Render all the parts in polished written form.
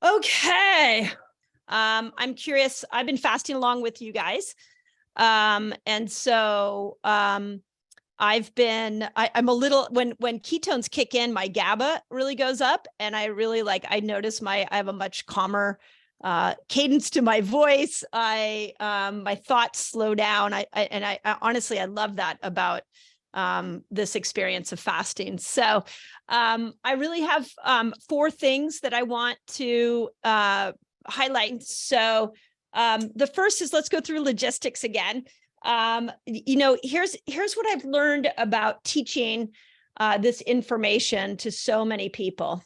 Okay. I'm curious. I've been fasting along with you guys. And so I'm a little, when ketones kick in, my GABA really goes up, and I notice I have a much calmer cadence to my voice. My thoughts slow down. I honestly, I love that about this experience of fasting. So I really have 4 things that I want to highlight. So the first is, let's go through logistics again. Here's what I've learned about teaching this information to so many people,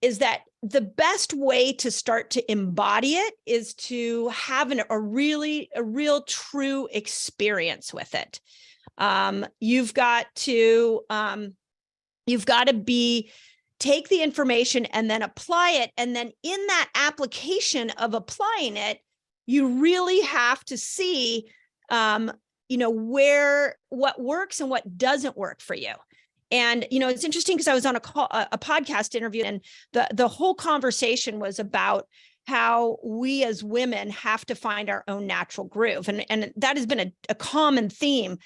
is that the best way to start to embody it is to have a real true experience with it. You've got to take the information and then apply it. And then in that application of applying it, you really have to see, what works and what doesn't work for you. And, it's interesting because I was on a podcast interview, and the whole conversation was about how we as women have to find our own natural groove. And that has been a common theme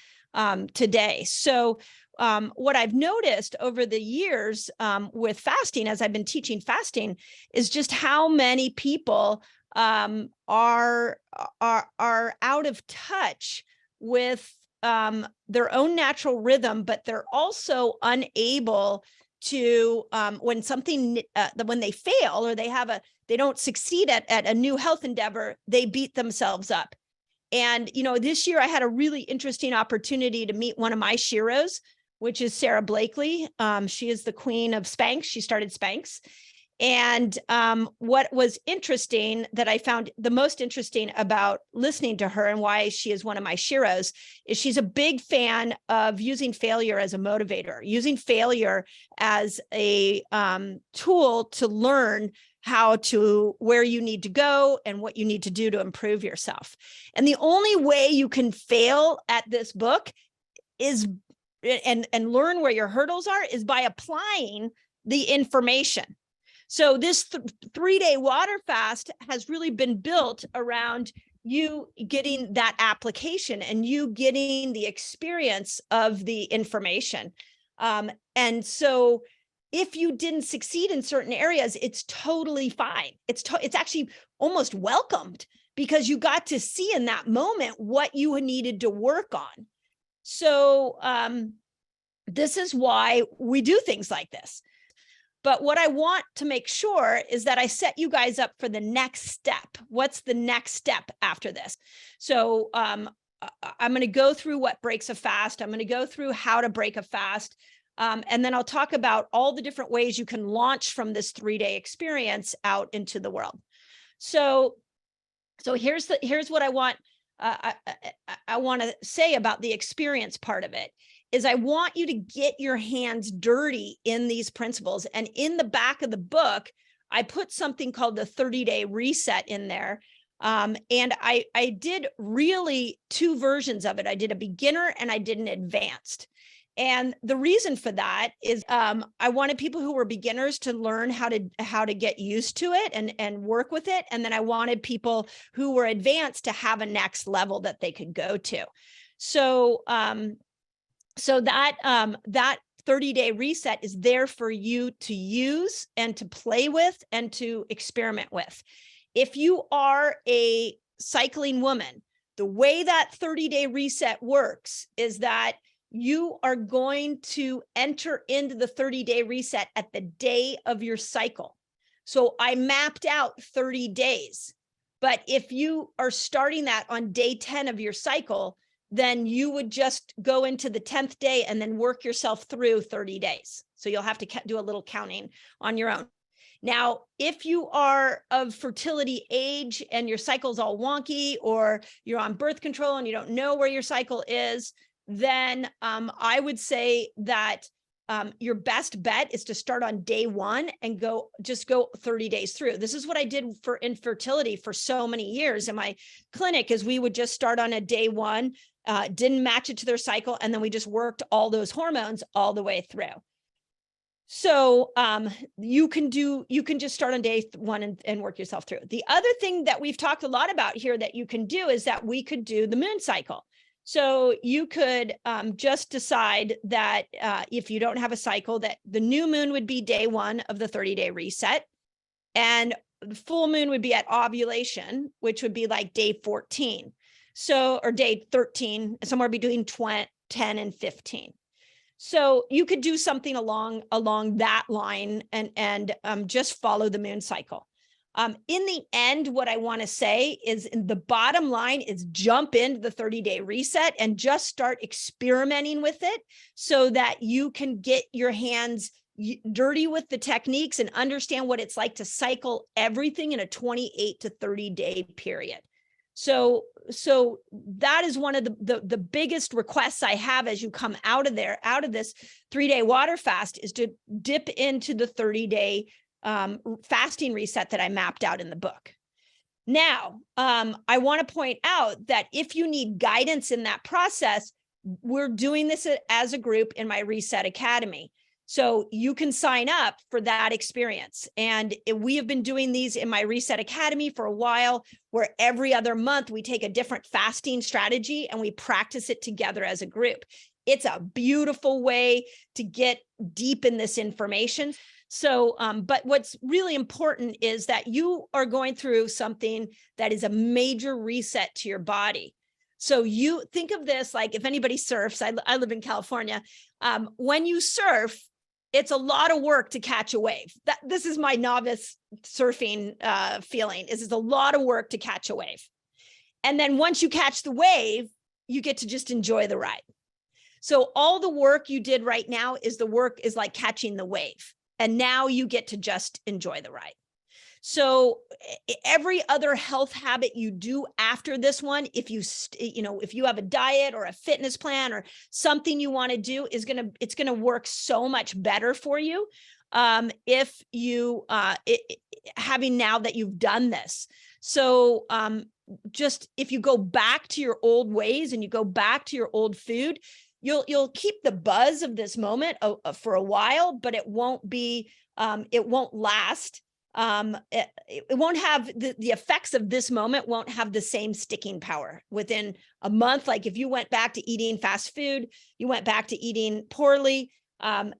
today. So what I've noticed over the years with fasting, as I've been teaching fasting, is just how many people are out of touch with their own natural rhythm, but they're also unable to, when they fail or they don't succeed at a new health endeavor, they beat themselves up. And, this year I had a really interesting opportunity to meet one of my sheroes, which is Sarah Blakely. She is the queen of Spanx. She started Spanx. And what was interesting, that I found the most interesting about listening to her and why she is one of my sheroes, is she's a big fan of using failure as a motivator, using failure as a tool to learn where you need to go and what you need to do to improve yourself. And the only way you can fail at this book is and learn where your hurdles are is by applying the information. So this 3-day water fast has really been built around you getting that application and you getting the experience of the information. And so if you didn't succeed in certain areas, it's totally fine. It's actually almost welcomed, because you got to see in that moment what you needed to work on. So this is why we do things like this. But what I want to make sure is that I set you guys up for the next step. What's the next step after this? So I'm going to go through what breaks a fast. I'm going to go through how to break a fast. And then I'll talk about all the different ways you can launch from this 3-day experience out into the world. So here's what I want. I want to say about the experience part of it is I want you to get your hands dirty in these principles. And in the back of the book, I put something called the 30-day reset in there. And I did really 2 versions of it. I did a beginner and I did an advanced. And the reason for that is I wanted people who were beginners to learn how to get used to it and work with it. And then I wanted people who were advanced to have a next level that they could go to. So that 30-day reset is there for you to use and to play with and to experiment with. If you are a cycling woman, the way that 30-day reset works is that you are going to enter into the 30-day reset at the day of your cycle. So I mapped out 30 days, but if you are starting that on day 10 of your cycle, then you would just go into the 10th day and then work yourself through 30 days. So you'll have to do a little counting on your own. Now, if you are of fertility age and your cycle's all wonky, or you're on birth control and you don't know where your cycle is, then I would say that your best bet is to start on day 1 and go 30 days through. This is what I did for infertility for so many years in my clinic, is we would just start on a day 1, didn't match it to their cycle, and then we just worked all those hormones all the way through. So you can just start on day one and work yourself through. The other thing that we've talked a lot about here that you can do is that we could do the moon cycle. So you could just decide that if you don't have a cycle, that the new moon would be day one of the 30-day reset. And the full moon would be at ovulation, which would be like day 14. So, or day 13, somewhere between 10 and 15. So you could do something along that line and just follow the moon cycle. In the end, what I want to say is the bottom line is jump into the 30-day reset and just start experimenting with it so that you can get your hands dirty with the techniques and understand what it's like to cycle everything in a 28 to 30-day period. So that is one of the biggest requests I have as you come out of this 3-day water fast, is to dip into the 30-day fasting reset that I mapped out in the book. Now, I want to point out that if you need guidance in that process, we're doing this as a group in my Reset Academy. So you can sign up for that experience. And we have been doing these in my Reset Academy for a while, where every other month we take a different fasting strategy and we practice it together as a group. It's a beautiful way to get deep in this information. So, but what's really important is that you are going through something that is a major reset to your body. So you think of this like, if anybody surfs, I live in California, when you surf, it's a lot of work to catch a wave. This is my novice surfing feeling. Is it's a lot of work to catch a wave. And then once you catch the wave, you get to just enjoy the ride. So all the work you did right now is like catching the wave. And now you get to just enjoy the ride. So every other health habit you do after this one, if you have a diet or a fitness plan or something you want to do, it's going to work so much better for you. If you having now that you've done this. So just if you go back to your old ways and you go back to your old food, you'll keep the buzz of this moment for a while, but it won't last. It won't have the effects of this moment won't have the same sticking power within a month. Like if you went back to eating fast food, you went back to eating poorly,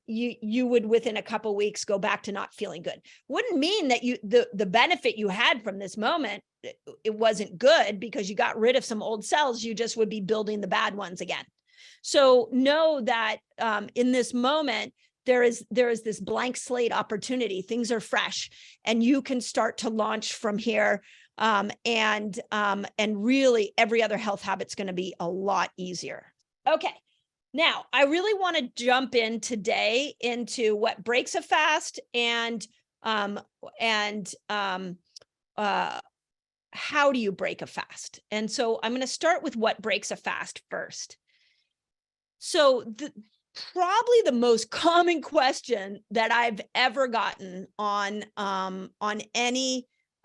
you would within a couple of weeks go back to not feeling good. Wouldn't mean that the benefit you had from this moment, it wasn't good because you got rid of some old cells. You just would be building the bad ones again. So know that in this moment, there is this blank slate opportunity. Things are fresh, and you can start to launch from here. And really, every other health habit's going to be a lot easier. Okay, now I really want to jump in today into what breaks a fast and how do you break a fast? And so I'm going to start with what breaks a fast first. So probably the most common question that I've ever gotten on all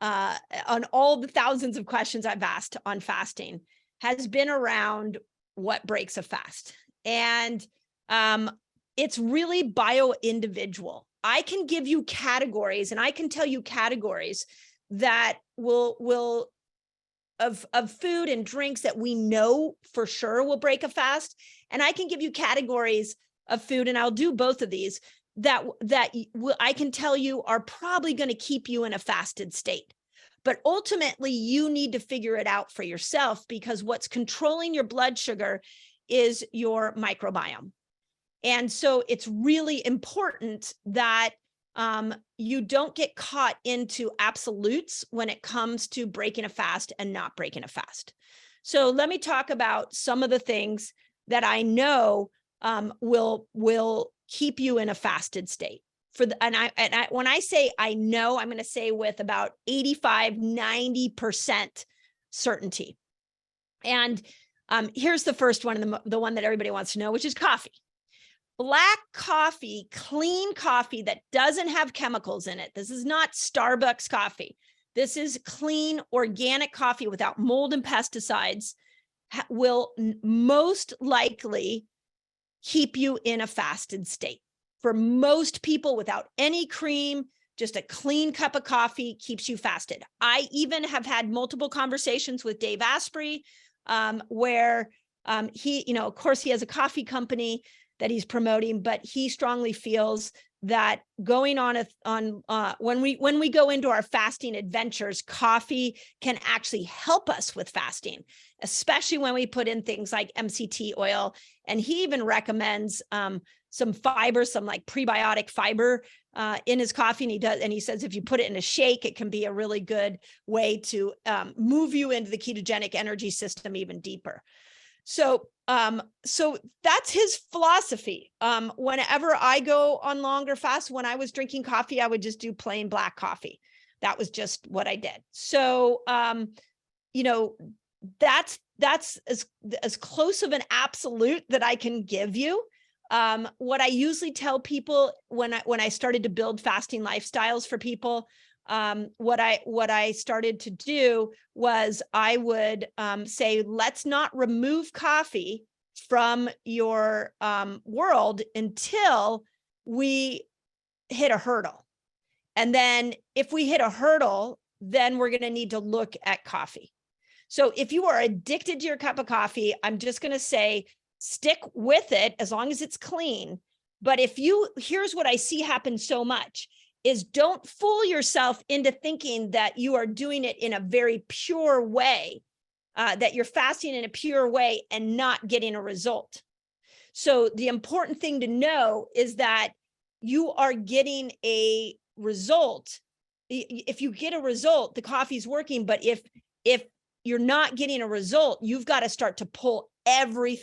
the thousands of questions I've asked on fasting has been around what breaks a fast. And it's really bio-individual. I can give you categories, and I can tell you categories that will of food and drinks that we know for sure will break a fast. And I can give you categories of food, and I'll do both of these, that I can tell you are probably going to keep you in a fasted state. But ultimately, you need to figure it out for yourself, because what's controlling your blood sugar is your microbiome. And so it's really important that you don't get caught into absolutes when it comes to breaking a fast and not breaking a fast. So let me talk about some of the things that I know will keep you in a fasted state. When I say I know, I'm going to say with about 85-90% certainty. And here's the first one, the one that everybody wants to know, which is coffee. Black coffee, clean coffee that doesn't have chemicals in it. This is not Starbucks coffee. This is clean, organic coffee without mold and pesticides, will most likely keep you in a fasted state for most people without any cream, just a clean cup of coffee keeps you fasted. I even have had multiple conversations with Dave Asprey, where he, of course, he has a coffee company that he's promoting, but he strongly feels that going on when we go into our fasting adventures, coffee can actually help us with fasting, especially when we put in things like MCT oil. And he even recommends some fiber, some like prebiotic fiber in his coffee. And he says if you put it in a shake, it can be a really good way to move you into the ketogenic energy system even deeper. So that's his philosophy. Whenever I go on longer fasts, when I was drinking coffee, I would just do plain black coffee. That was just what I did. So, that's as close of an absolute that I can give you. What I usually tell people when I started to build fasting lifestyles for people, what I started to do was I would say, let's not remove coffee from your world until we hit a hurdle. And then if we hit a hurdle, then we're going to need to look at coffee. So if you are addicted to your cup of coffee, I'm just going to say, stick with it as long as it's clean. But here's what I see happen so much is don't fool yourself into thinking that you are doing it in a very pure way, that you're fasting in a pure way and not getting a result. So the important thing to know is that you are getting a result. If you get a result, the coffee's working. But if you're not getting a result, you've got to start to pull every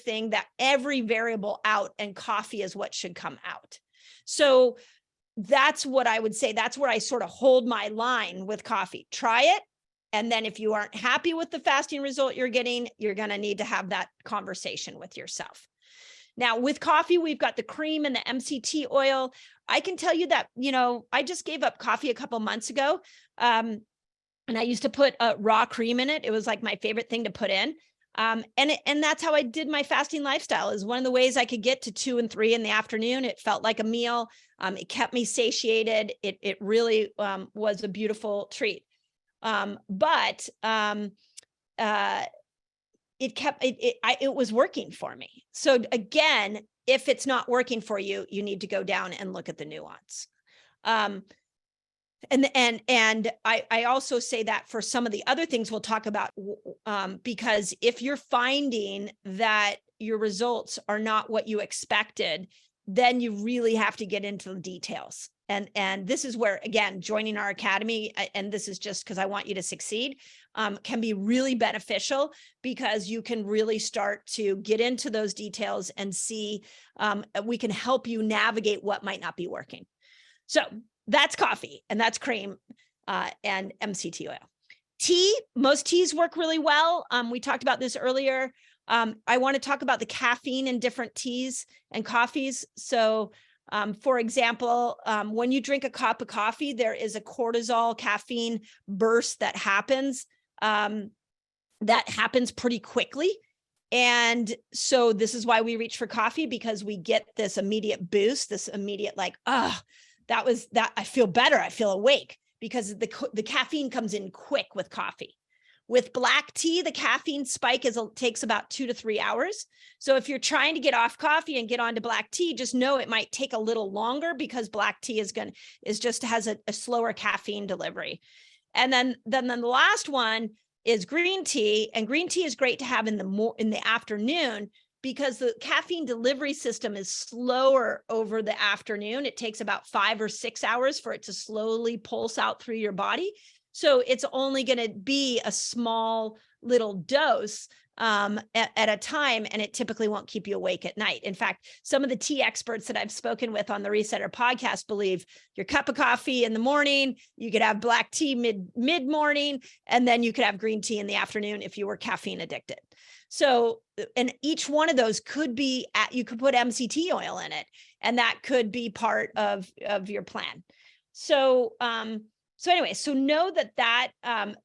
variable out, and coffee is what should come out. So that's what I would say. That's where I sort of hold my line with coffee. Try it. And then if you aren't happy with the fasting result you're getting, you're going to need to have that conversation with yourself. Now, with coffee, we've got the cream and the MCT oil. I can tell you that, I just gave up coffee a couple months ago. And I used to put raw cream in it. It was like my favorite thing to put in. And that's how I did my fasting lifestyle. Is one of the ways I could get to 2 and 3 in the afternoon. It felt like a meal. It kept me satiated. It really was a beautiful treat. But it was working for me. So again, if it's not working for you, you need to go down and look at the nuance. And I also say that for some of the other things we'll talk about, because if you're finding that your results are not what you expected, then you really have to get into the details. And this is where, again, joining our academy, and this is just because I want you to succeed, can be really beneficial, because you can really start to get into those details and see, we can help you navigate what might not be working. So that's coffee, and that's cream, and MCT oil. Tea, most teas work really well. We talked about this earlier. I want to talk about the caffeine in different teas and coffees. So, for example, when you drink a cup of coffee, there is a cortisol caffeine burst that happens pretty quickly. And so this is why we reach for coffee, because we get this immediate boost, this immediate that was that. I feel better. I feel awake, because the caffeine comes in quick with coffee. With black tea, the caffeine spike takes about 2 to 3 hours. So if you're trying to get off coffee and get onto black tea, just know it might take a little longer, because black tea has a slower caffeine delivery. And then the last one is green tea, and green tea is great to have in the afternoon, because the caffeine delivery system is slower over the afternoon. It takes about 5 or 6 hours for it to slowly pulse out through your body. So it's only going to be a small little dose at a time, and it typically won't keep you awake at night. In fact, some of the tea experts that I've spoken with on the Resetter podcast believe your cup of coffee in the morning, you could have black tea mid-morning, and then you could have green tea in the afternoon if you were caffeine addicted. So, and each one of those could be, you could put MCT oil in it, and that could be part of your plan. So, anyway, so know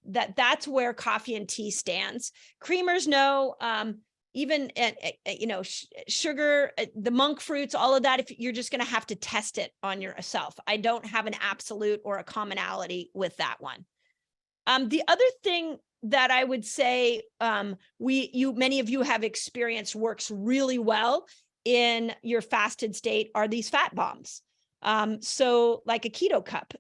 that's where coffee and tea stands. Creamers know, even sugar, the monk fruits, all of that, if you're just going to have to test it on yourself. I don't have an absolute or a commonality with that one. The other thing that I would say many of you have experienced works really well in your fasted state are these fat bombs. So like a keto cup,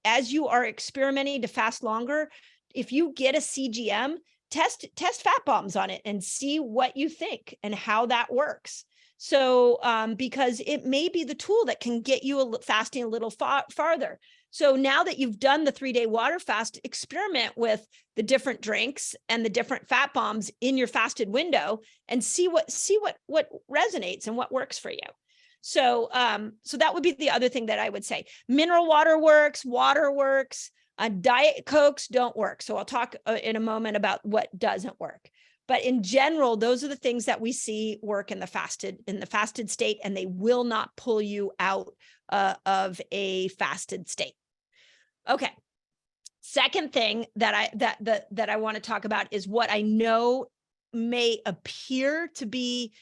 as you are experimenting to fast longer, if you get a CGM, test fat bombs on it and see what you think and how that works. So because it may be the tool that can get you fasting a little farther. So now that you've done the 3-day water fast, experiment with the different drinks and the different fat bombs in your fasted window and see what resonates and what works for you. So so that would be the other thing that I would say. Mineral water works, Diet Cokes don't work. So I'll talk in a moment about what doesn't work. But in general, those are the things that we see work in the fasted state, and they will not pull you out of a fasted state. Okay. Second thing that I want to talk about is what I know may appear to be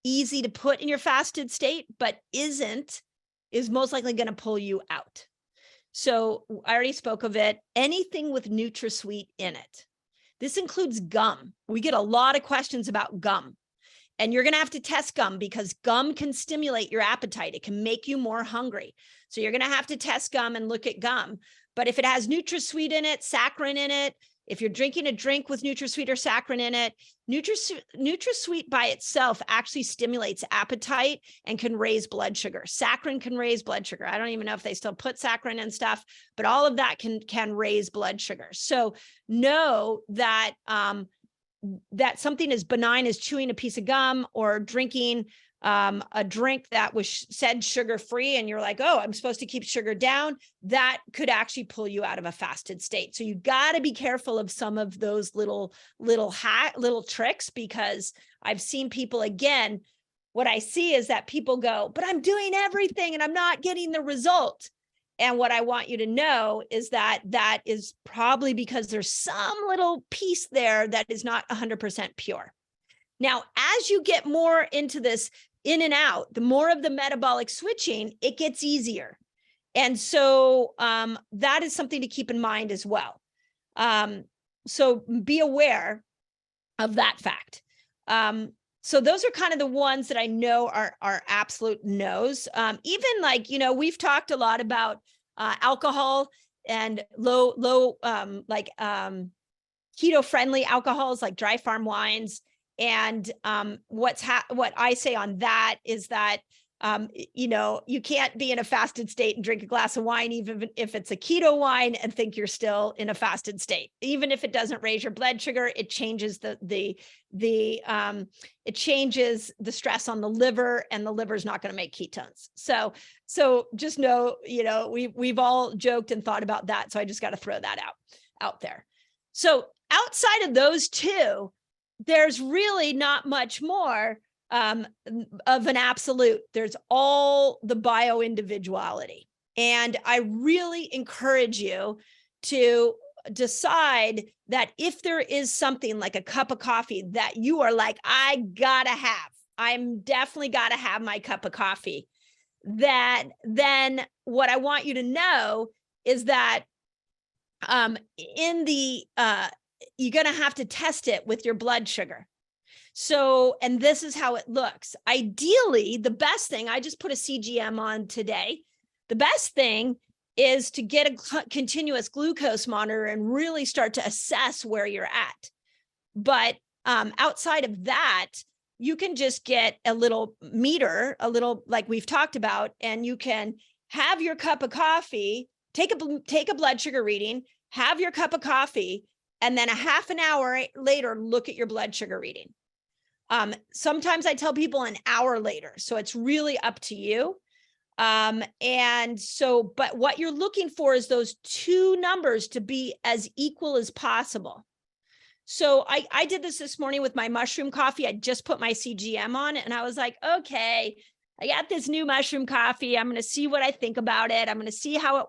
easy to put in your fasted state, but is most likely going to pull you out. So I already spoke of it. Anything with NutraSweet in it. This includes gum. We get a lot of questions about gum. And you're going to have to test gum because gum can stimulate your appetite. It can make you more hungry. So you're going to have to test gum and look at gum. But if it has NutraSweet in it, saccharin in it, if you're drinking a drink with NutraSweet or saccharin in it, NutraSweet by itself actually stimulates appetite and can raise blood sugar. Saccharin can raise blood sugar. I don't even know if they still put saccharin and stuff, but all of that can raise blood sugar. So know that that something as benign as chewing a piece of gum or drinking a drink that was said sugar-free, and you're like, oh, I'm supposed to keep sugar down, that could actually pull you out of a fasted state. So you got to be careful of some of those little tricks, because I've seen people, again, what I see is that people go, but I'm doing everything and I'm not getting the result. And what I want you to know is that that is probably because there's some little piece there that is not 100% pure. Now, as you get more into this in and out, the more of the metabolic switching, it gets easier. And so that is something to keep in mind as well. So be aware of that fact. So those are kind of the ones that I know are absolute no's. Even like, we've talked a lot about alcohol and low keto-friendly alcohols like dry farm wines. And what I say on that is that, you can't be in a fasted state and drink a glass of wine, even if it's a keto wine, and think you're still in a fasted state. Even if it doesn't raise your blood sugar, it changes it changes the stress on the liver, and the liver's not going to make ketones. So just know, we've all joked and thought about that. So I just got to throw that out there. So outside of those two, there's really not much more of an absolute. There's all the bio-individuality. And I really encourage you to decide that if there is something like a cup of coffee that you are like, I'm definitely gotta have my cup of coffee, that then what I want you to know is that you're going to have to test it with your blood sugar. So, and this is how it looks. Ideally, the best thing, I just put a CGM on today. The best thing is to get a continuous glucose monitor and really start to assess where you're at. But outside of that, you can just get a little meter, like we've talked about, and you can have your cup of coffee, take a blood sugar reading, have your cup of coffee, and then a half an hour later, look at your blood sugar reading. Sometimes I tell people an hour later. So it's really up to you. But what you're looking for is those two numbers to be as equal as possible. So I did this morning with my mushroom coffee. I just put my CGM on and I was like, okay, I got this new mushroom coffee. I'm going to see what I think about it. I'm going to see how it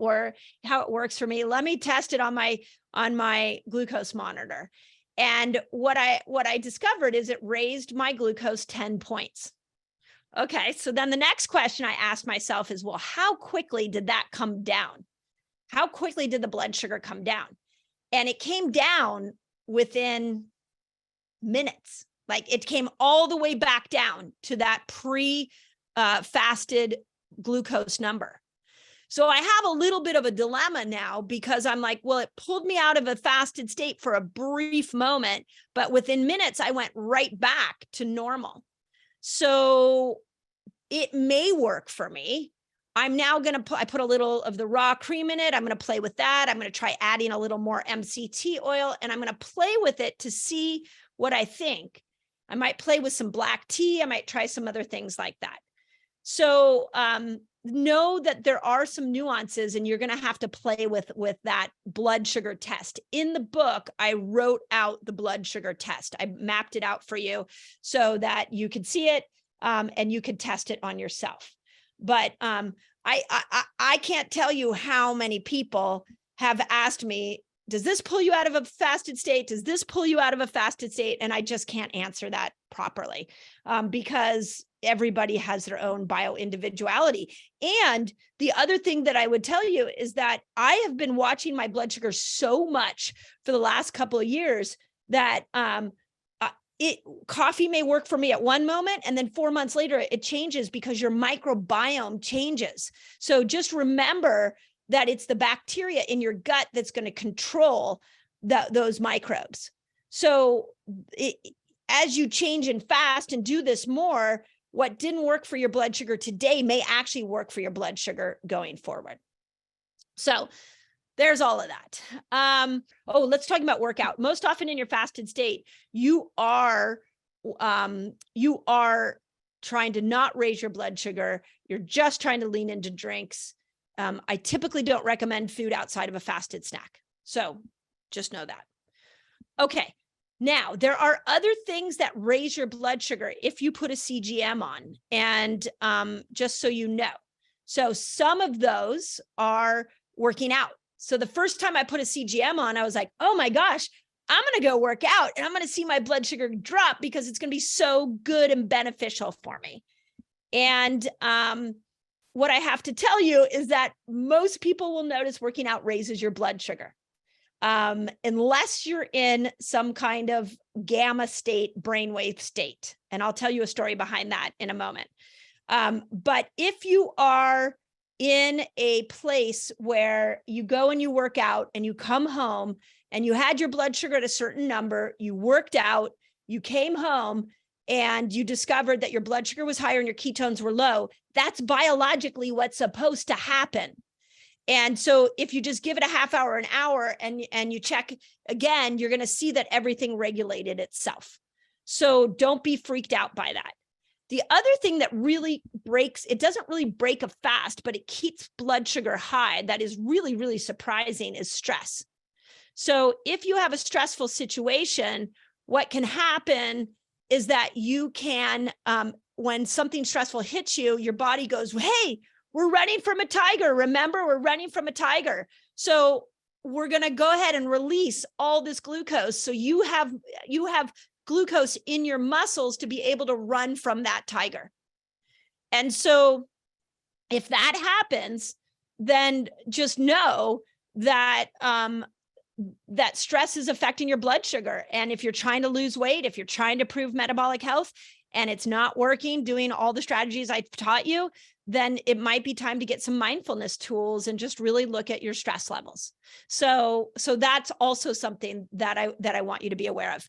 works for me. Let me test it on my glucose monitor. And what I discovered is it raised my glucose 10 points. Okay, so then the next question I asked myself is, well, how quickly did that come down? How quickly did the blood sugar come down? And it came down within minutes. Like it came all the way back down to that pre-fasted glucose number. So I have a little bit of a dilemma now because I'm like, well, it pulled me out of a fasted state for a brief moment, but within minutes, I went right back to normal. So it may work for me. I'm now going to I put a little of the raw cream in it. I'm going to play with that. I'm going to try adding a little more MCT oil, and I'm going to play with it to see what I think. I might play with some black tea. I might try some other things like that. So know that there are some nuances, and you're going to have to play with that blood sugar test. In the book, I wrote out the blood sugar test. I mapped it out for you so that you could see it and you could test it on yourself. But I can't tell you how many people have asked me, does this pull you out of a fasted state? Does this pull you out of a fasted state? And I just can't answer that properly because everybody has their own bio-individuality. And the other thing that I would tell you is that I have been watching my blood sugar so much for the last couple of years that coffee may work for me at one moment, and then 4 months later it changes because your microbiome changes. So just remember that it's the bacteria in your gut that's going to control those microbes. So as you change and fast and do this more, what didn't work for your blood sugar today may actually work for your blood sugar going forward. So there's all of that. Let's talk about workout. Most often in your fasted state, you are trying to not raise your blood sugar. You're just trying to lean into drinks. I typically don't recommend food outside of a fasted snack. So just know that. Okay. Now, there are other things that raise your blood sugar if you put a CGM on, and just so you know. So some of those are working out. So the first time I put a CGM on, I was like, oh my gosh, I'm going to go work out and I'm going to see my blood sugar drop because it's going to be so good and beneficial for me. And what I have to tell you is that most people will notice working out raises your blood sugar. Unless you're in some kind of gamma state, brainwave state. And I'll tell you a story behind that in a moment. But if you are in a place where you go and you work out and you come home and you had your blood sugar at a certain number, you worked out, you came home and you discovered that your blood sugar was higher and your ketones were low, that's biologically what's supposed to happen. And so if you just give it a half hour, an hour, and you check again, you're going to see that everything regulated itself. So don't be freaked out by that. The other thing that really breaks, it doesn't really break a fast, but it keeps blood sugar high, that is really, really surprising, is stress. So if you have a stressful situation, what can happen is that you can, when something stressful hits you, your body goes, hey, we're running from a tiger. Remember, we're running from a tiger. So we're going to go ahead and release all this glucose. So you have glucose in your muscles to be able to run from that tiger. And so if that happens, then just know that that stress is affecting your blood sugar. And if you're trying to lose weight, if you're trying to improve metabolic health and it's not working, doing all the strategies I've taught you, then it might be time to get some mindfulness tools and just really look at your stress levels. So that's also something that I want you to be aware of.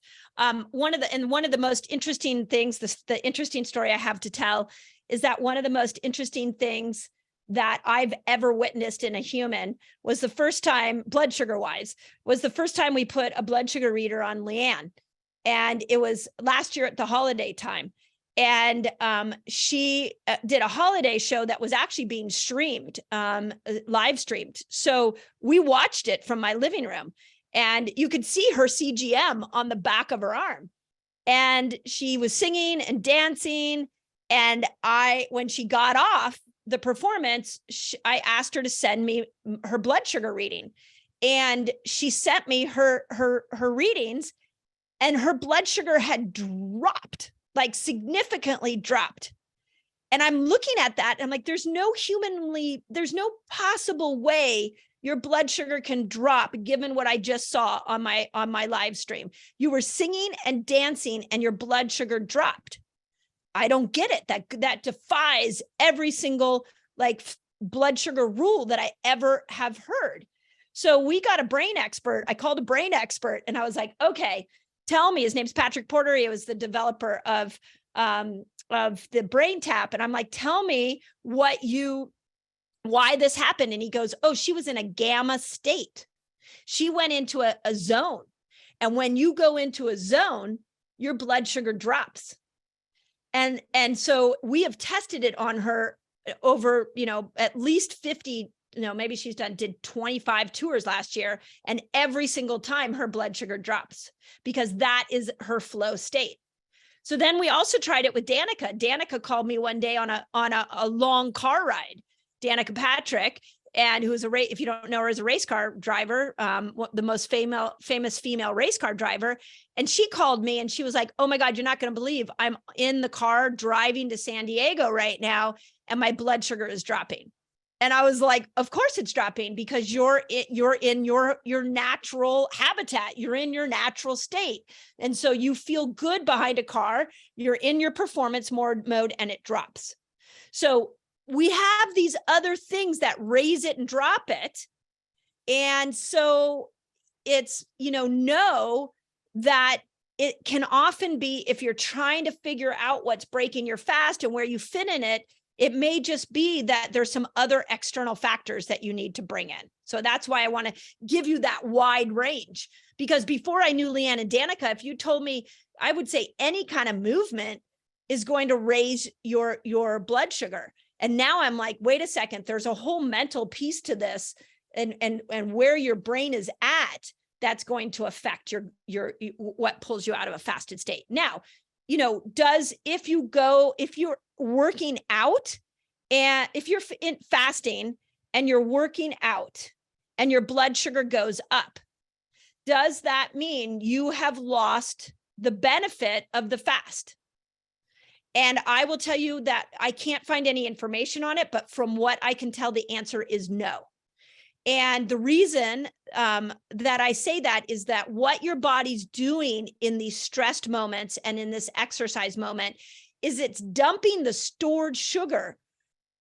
One of the most interesting things, the interesting story I have to tell is that one of the most interesting things that I've ever witnessed in a human was the first time, blood sugar wise, was the first time we put a blood sugar reader on Leanne. And it was last year at the holiday time. And she did a holiday show that was actually being streamed, live streamed. So we watched it from my living room and you could see her CGM on the back of her arm. And she was singing and dancing. And when she got off the performance, I asked her to send me her blood sugar reading. And she sent me her readings. and her blood sugar had dropped, like significantly dropped. And I'm looking at that and I'm like, there's no possible way your blood sugar can drop given what I just saw on my live stream. You were singing and dancing and your blood sugar dropped. I don't get it. That defies every single like blood sugar rule that I ever have heard. So we got a brain expert. I called a brain expert and I was like, okay, tell me. His name's Patrick Porter. He was the developer of the brain tap. And I'm like, tell me why this happened. And he goes, oh, she was in a gamma state. She went into a zone. And when you go into a zone, your blood sugar drops. And so we have tested it on her over, at least 50, maybe did 25 tours last year. And every single time her blood sugar drops because that is her flow state. So then we also tried it with Danica. Danica called me one day on a long car ride. Danica Patrick, and who's if you don't know her, as a race car driver, the most famous female race car driver. And she called me and she was like, oh my God, you're not going to believe I'm in the car driving to San Diego right now and my blood sugar is dropping. And I was like, of course it's dropping because you're in your natural habitat. You're in your natural state. And so you feel good behind a car, you're in your performance mode and it drops. So we have these other things that raise it and drop it. And so it's, know that it can often be, if you're trying to figure out what's breaking your fast and where you fit in it, it may just be that there's some other external factors that you need to bring in. So that's why I want to give you that wide range, because before I knew Leanne and Danica, if you told me, I would say any kind of movement is going to raise your blood sugar. And now I'm like, wait a second, there's a whole mental piece to this and where your brain is at that's going to affect your what pulls you out of a fasted state. Now, if you're working out and if you're in fasting and you're working out and your blood sugar goes up, does that mean you have lost the benefit of the fast? And I will tell you that I can't find any information on it, but from what I can tell, the answer is no. And the reason that I say that is that what your body's doing in these stressed moments and in this exercise moment is it's dumping the stored sugar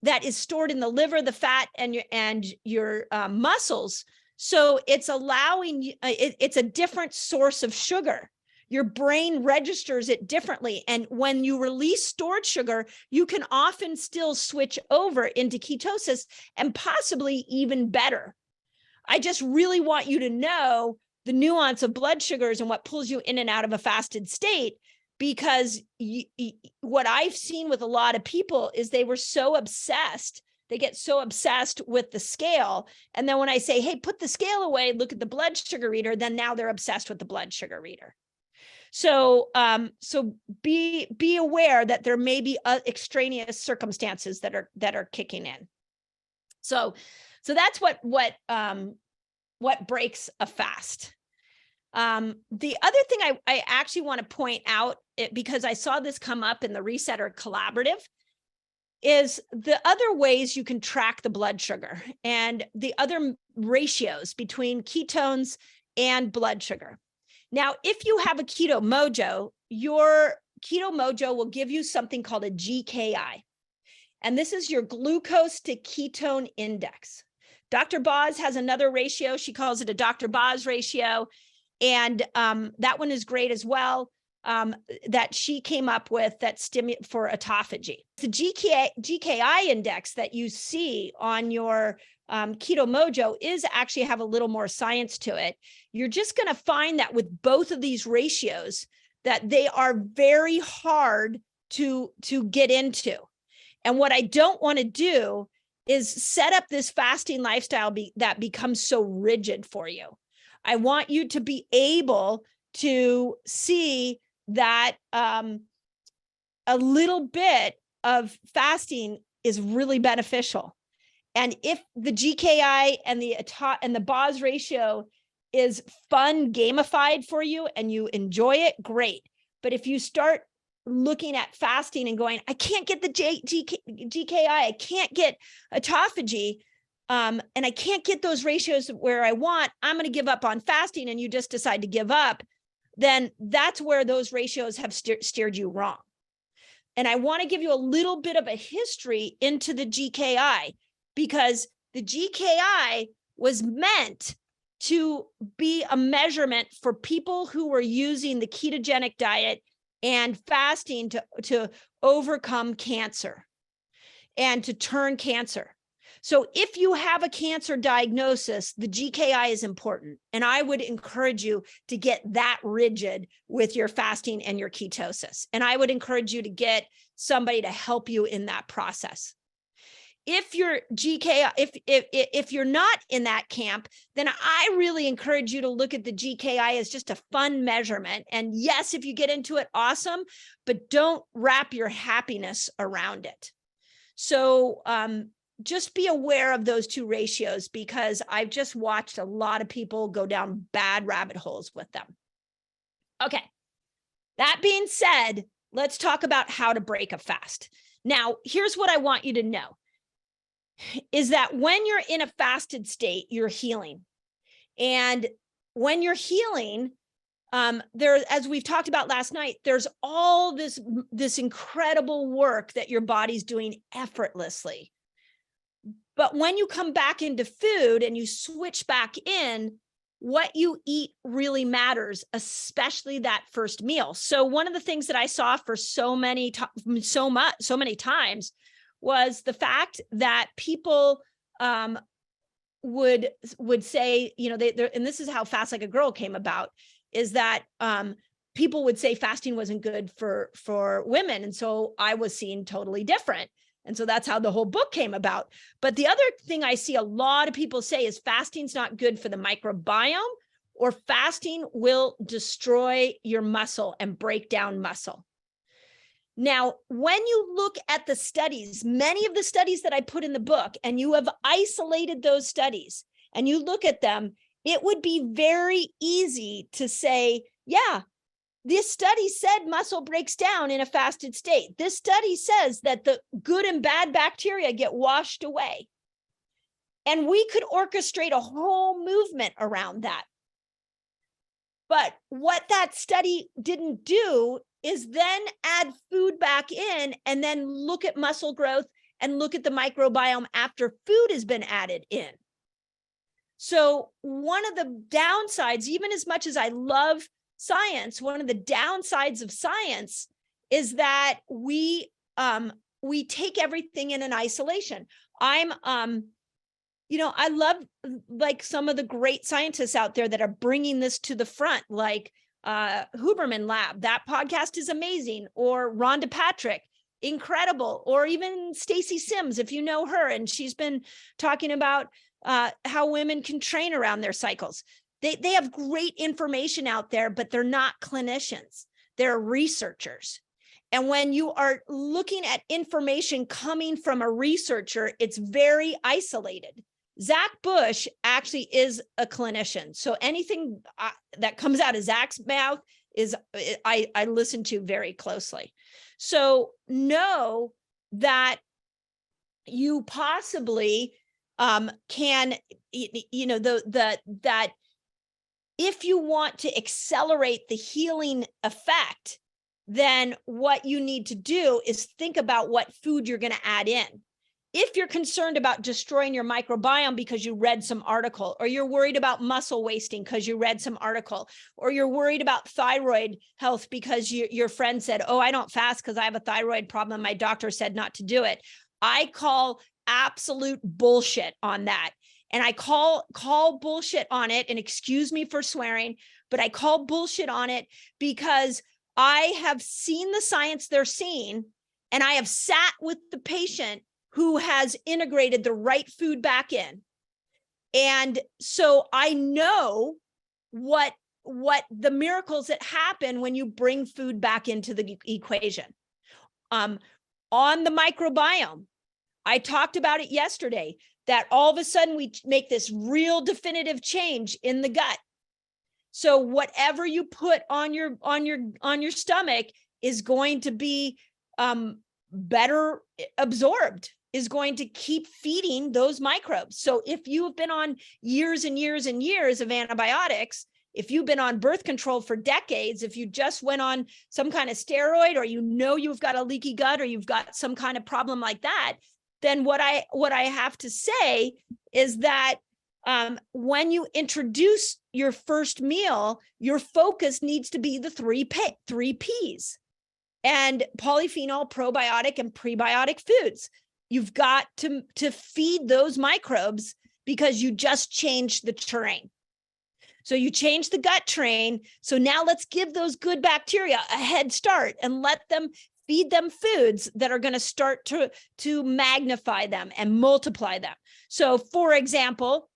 that is stored in the liver, the fat, and your muscles. So it's allowing it's a different source of sugar. Your brain registers it differently. And when you release stored sugar, you can often still switch over into ketosis and possibly even better. I just really want you to know the nuance of blood sugars and what pulls you in and out of a fasted state, because what I've seen with a lot of people is they were so obsessed. They get so obsessed with the scale. And then when I say, hey, put the scale away, look at the blood sugar reader, then now they're obsessed with the blood sugar reader. So be aware that there may be extraneous circumstances that are kicking in. So that's what breaks a fast. The other thing I actually want to point out, because I saw this come up in the Resetter Collaborative, is the other ways you can track the blood sugar and the other ratios between ketones and blood sugar. Now, if you have a Keto Mojo, your Keto Mojo will give you something called a GKI. And this is your glucose to ketone index. Dr. Boz has another ratio. She calls it a Dr. Boz ratio. And that one is great as well, that she came up with that for autophagy. The GKI index that you see on your Keto Mojo is actually have a little more science to it. You're just going to find that with both of these ratios that they are very hard to get into. And what I don't want to do is set up this fasting lifestyle that becomes so rigid for you. I want you to be able to see that a little bit of fasting is really beneficial. And if the GKI and the Boz ratio is fun, gamified for you and you enjoy it, great. But if you start looking at fasting and going, I can't get the GKI, I can't get autophagy, and I can't get those ratios where I want, I'm going to give up on fasting, and you just decide to give up, then that's where those ratios have steered you wrong. And I want to give you a little bit of a history into the GKI, because the GKI was meant to be a measurement for people who were using the ketogenic diet and fasting to overcome cancer and to turn cancer. So if you have a cancer diagnosis, the GKI is important. And I would encourage you to get that rigid with your fasting and your ketosis. And I would encourage you to get somebody to help you in that process. If your GKI, if you're not in that camp, then I really encourage you to look at the GKI as just a fun measurement. And yes, if you get into it, awesome, but don't wrap your happiness around it. So just be aware of those two ratios, because I've just watched a lot of people go down bad rabbit holes with them. Okay, that being said, let's talk about how to break a fast. Now, here's what I want you to know. Is that when you're in a fasted state, you're healing. And when you're healing, there, as we've talked about last night, there's all this incredible work that your body's doing effortlessly. But when you come back into food and you switch back in, what you eat really matters, especially that first meal. So one of the things that I saw for so many times was the fact that people would say, you know, and this is how Fast Like a Girl came about, is that people would say fasting wasn't good for women. And so I was seen totally different. And so that's how the whole book came about. But the other thing I see a lot of people say is fasting's not good for the microbiome, or fasting will destroy your muscle and break down muscle. Now, when you look at the studies, many of the studies that I put in the book, and you have isolated those studies and you look at them, it would be very easy to say, yeah, this study said muscle breaks down in a fasted state. This study says that the good and bad bacteria get washed away. And we could orchestrate a whole movement around that. But what that study didn't do is then add food back in and then look at muscle growth and look at the microbiome after food has been added in. So one of the downsides, even as much as I love science, one of the downsides of science is that we take everything in an isolation. I love like some of the great scientists out there that are bringing this to the front, like Huberman Lab. That podcast is amazing. Or Rhonda Patrick, incredible. Or even Stacy Sims, if you know her, and she's been talking about how women can train around their cycles. They have great information out there, but they're not clinicians. They're researchers. And when you are looking at information coming from a researcher, it's very isolated. Zach Bush actually is a clinician. So anything that comes out of Zach's mouth is I listen to very closely. So know that you possibly can, that if you want to accelerate the healing effect, then what you need to do is think about what food you're going to add in. If you're concerned about destroying your microbiome because you read some article, or you're worried about muscle wasting because you read some article, or you're worried about thyroid health because your friend said, oh, I don't fast because I have a thyroid problem, my doctor said not to do it. I call absolute bullshit on that. And I call bullshit on it, and excuse me for swearing, but I call bullshit on it because I have seen the science they're seeing, and I have sat with the patient who has integrated the right food back in. And so I know what the miracles that happen when you bring food back into the equation. On the microbiome, I talked about it yesterday, that all of a sudden we make this real definitive change in the gut. So whatever you put on your stomach is going to be better absorbed, is going to keep feeding those microbes. So if you've been on years and years and years of antibiotics, if you've been on birth control for decades, if you just went on some kind of steroid, or you've got a leaky gut, or you've got some kind of problem like that, then what I have to say is that when you introduce your first meal, your focus needs to be the three P's, and polyphenol, probiotic, and prebiotic foods. You've got to feed those microbes, because you just changed the terrain. So you change the gut terrain. So now let's give those good bacteria a head start and let them feed them foods that are going to start to magnify them and multiply them. So for example,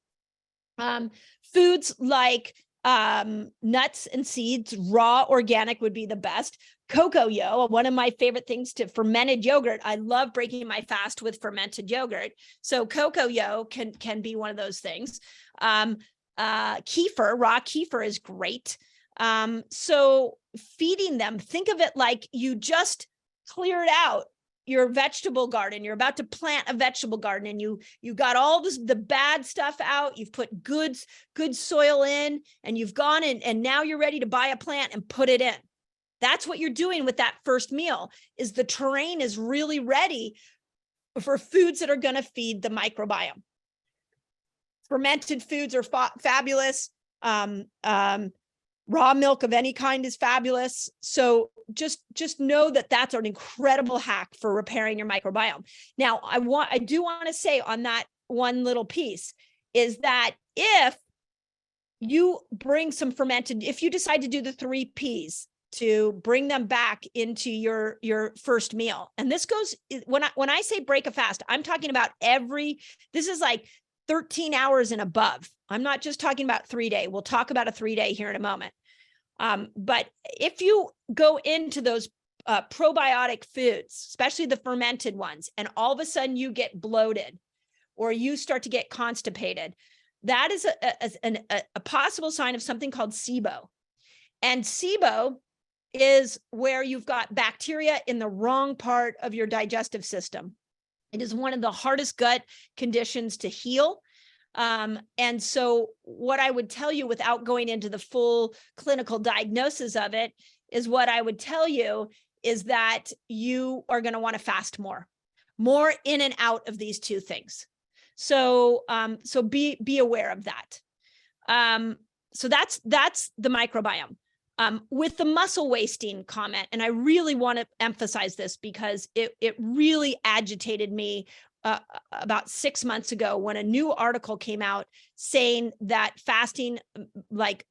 foods like nuts and seeds, raw organic would be the best. Cocoa, one of my favorite things, to fermented yogurt. I love breaking my fast with fermented yogurt. So cocoa can be one of those things. Kefir, raw kefir is great. So feeding them, think of it like you just cleared out your vegetable garden. You're about to plant a vegetable garden, and you got all the bad stuff out. You've put good soil in, and you've gone in, and now you're ready to buy a plant and put it in. That's what you're doing with that first meal, is the terrain is really ready for foods that are going to feed the microbiome. Fermented foods are fabulous. Raw milk of any kind is fabulous. So just know that that's an incredible hack for repairing your microbiome. Now, I do want to say on that one little piece is that if you bring some fermented, if you decide to do the 3 Ps, to bring them back into your first meal, and this goes, when I say break a fast, I'm talking about this is like 13 hours and above. I'm not just talking about 3-day. We'll talk about a 3-day here in a moment. But if you go into those probiotic foods, especially the fermented ones, and all of a sudden you get bloated or you start to get constipated, that is a possible sign of something called SIBO. And SIBO is where you've got bacteria in the wrong part of your digestive system. It is one of the hardest gut conditions to heal. And so what I would tell you, without going into the full clinical diagnosis of it, is what I would tell you is that you are going to want to fast more in and out of these 2 things. So, so be aware of that. So that's the microbiome. With the muscle wasting comment, and I really want to emphasize this because it really agitated me about 6 months ago when a new article came out saying that fasting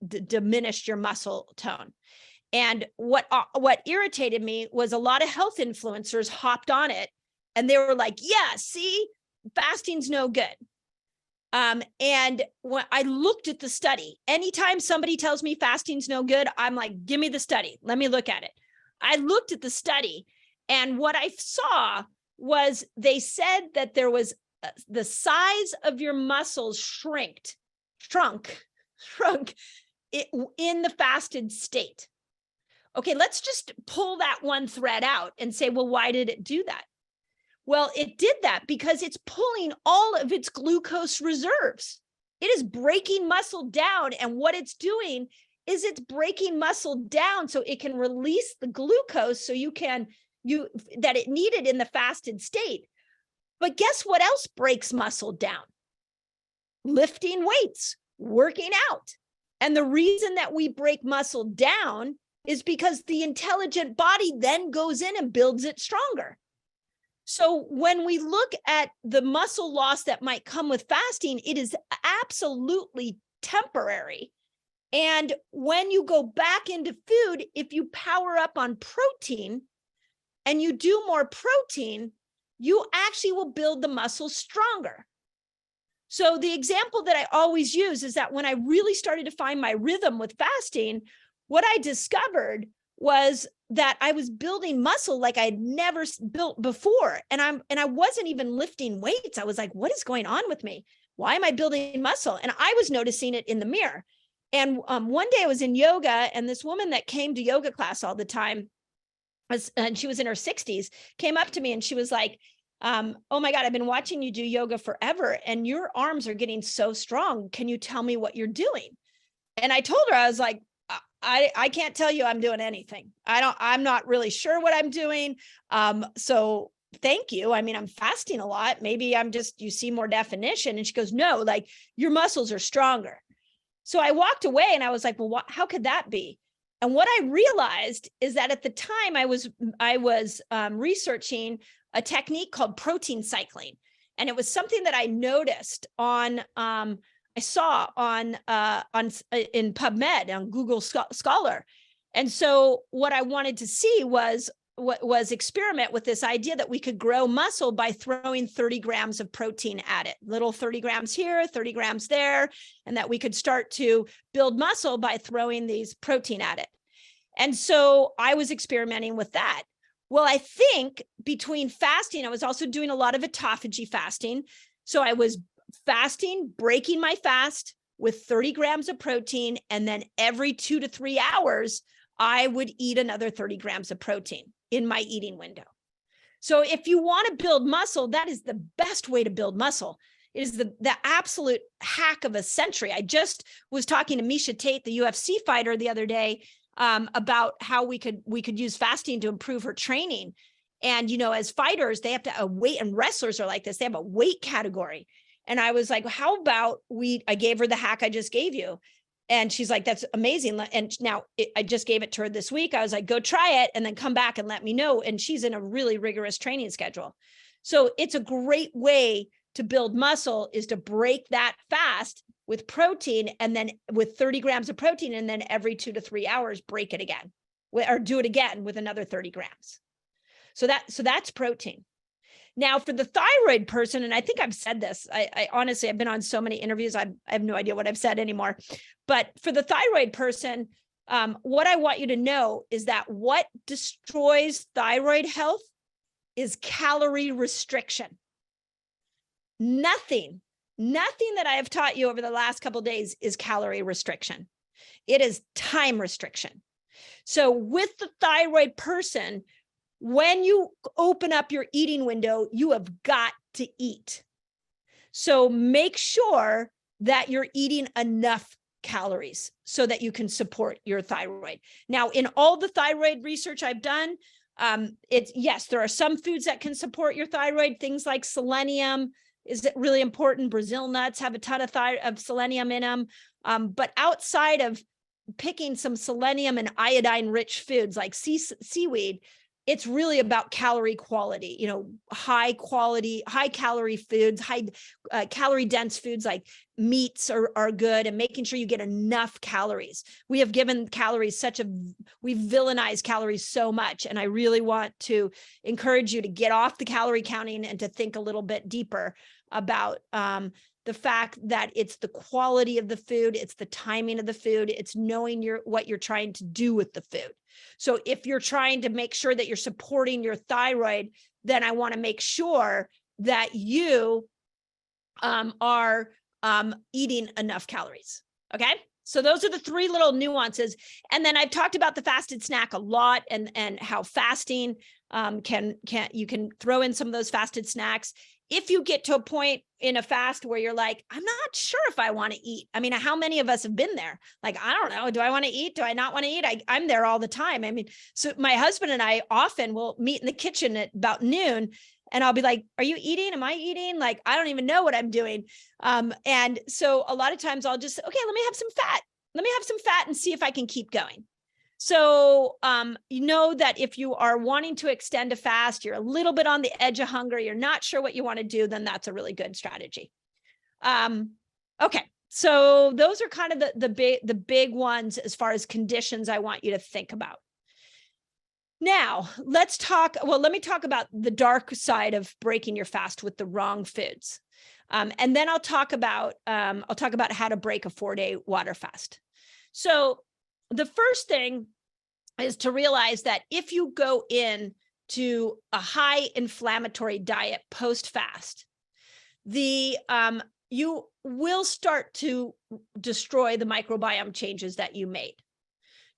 diminished your muscle tone. And what irritated me was a lot of health influencers hopped on it, and they were like, yeah, see, fasting's no good. And when I looked at the study, anytime somebody tells me fasting's no good, I'm like, give me the study. Let me look at it. I looked at the study, and what I saw was they said that there was the size of your muscles shrunk in the fasted state. Okay, let's just pull that one thread out and say, well, why did it do that? Well, it did that because it's pulling all of its glucose reserves. It is breaking muscle down. And what it's doing is it's breaking muscle down so it can release the glucose that it needed in the fasted state. But guess what else breaks muscle down? Lifting weights, working out. And the reason that we break muscle down is because the intelligent body then goes in and builds it stronger. So when we look at the muscle loss that might come with fasting, it is absolutely temporary. And when you go back into food, if you power up on protein and you do more protein, you actually will build the muscle stronger. So the example that I always use is that when I really started to find my rhythm with fasting, what I discovered was that I was building muscle like I had never built before. And I wasn't even lifting weights. I was like, what is going on with me? Why am I building muscle? And I was noticing it in the mirror. And one day I was in yoga, and this woman that came to yoga class all the time, and she was in her 60s, came up to me and she was like, oh my God, I've been watching you do yoga forever, and your arms are getting so strong. Can you tell me what you're doing? And I told her, I was like, I can't tell you I'm doing anything. I'm not really sure what I'm doing. So thank you. I mean, I'm fasting a lot. Maybe you see more definition. And she goes, no, like your muscles are stronger. So I walked away and I was like, well, how could that be? And what I realized is that at the time I was researching a technique called protein cycling. And it was something that I noticed I saw in PubMed on Google Scholar. And so what I wanted to see was experiment with this idea that we could grow muscle by throwing 30 grams of protein at it, little 30 grams here, 30 grams there, and that we could start to build muscle by throwing these protein at it. And so I was experimenting with that. Well, I think between fasting, I was also doing a lot of autophagy fasting. So I was fasting, breaking my fast with 30 grams of protein. And then every 2 to 3 hours, I would eat another 30 grams of protein in my eating window. So if you want to build muscle, that is the best way to build muscle. It is the absolute hack of a century. I just was talking to Miesha Tate, the UFC fighter, the other day about how we could use fasting to improve her training. And, as fighters, they have to a weight, and wrestlers are like this. They have a weight category. And I was like, how about I gave her the hack I just gave you. And she's like, that's amazing. And now I just gave it to her this week. I was like, go try it and then come back and let me know. And she's in a really rigorous training schedule. So it's a great way to build muscle, is to break that fast with protein, and then with 30 grams of protein, and then every 2 to 3 hours, break it again, or do it again with another 30 grams. So that's protein. Now for the thyroid person, and I think I've said this, I honestly, I've been on so many interviews, I have no idea what I've said anymore. But for the thyroid person, what I want you to know is that what destroys thyroid health is calorie restriction. Nothing that I have taught you over the last couple of days is calorie restriction. It is time restriction. So with the thyroid person, when you open up your eating window, you have got to eat. So make sure that you're eating enough calories so that you can support your thyroid. Now, in all the thyroid research I've done, yes, there are some foods that can support your thyroid. Things like selenium is really important. Brazil nuts have a ton of selenium in them. But outside of picking some selenium and iodine-rich foods like seaweed, it's really about calorie quality, high quality, high calorie foods, high calorie dense foods like meats are good, and making sure you get enough calories. We have given calories we've villainized calories so much. And I really want to encourage you to get off the calorie counting and to think a little bit deeper about the fact that it's the quality of the food, it's the timing of the food, it's knowing what you're trying to do with the food. So if you're trying to make sure that you're supporting your thyroid, then I want to make sure that you are eating enough calories. Okay. So those are the 3 little nuances. And then I've talked about the fasted snack a lot, and how fasting you can throw in some of those fasted snacks. If you get to a point in a fast where you're like, I'm not sure if I want to eat. I mean, how many of us have been there? Like, I don't know. Do I want to eat? Do I not want to eat? I'm there all the time. I mean, so my husband and I often will meet in the kitchen at about noon, and I'll be like, are you eating? Am I eating? Like, I don't even know what I'm doing. And so a lot of times I'll just, okay, let me have some fat. Let me have some fat and see if I can keep going. So, that if you are wanting to extend a fast, you're a little bit on the edge of hunger, you're not sure what you want to do, then that's a really good strategy. Okay. So those are kind of the big ones as far as conditions I want you to think about. Now let me talk about the dark side of breaking your fast with the wrong foods. And then I'll talk about how to break a 4-day water fast. So the first thing is to realize that if you go in to a high inflammatory diet post-fast, the you will start to destroy the microbiome changes that you made.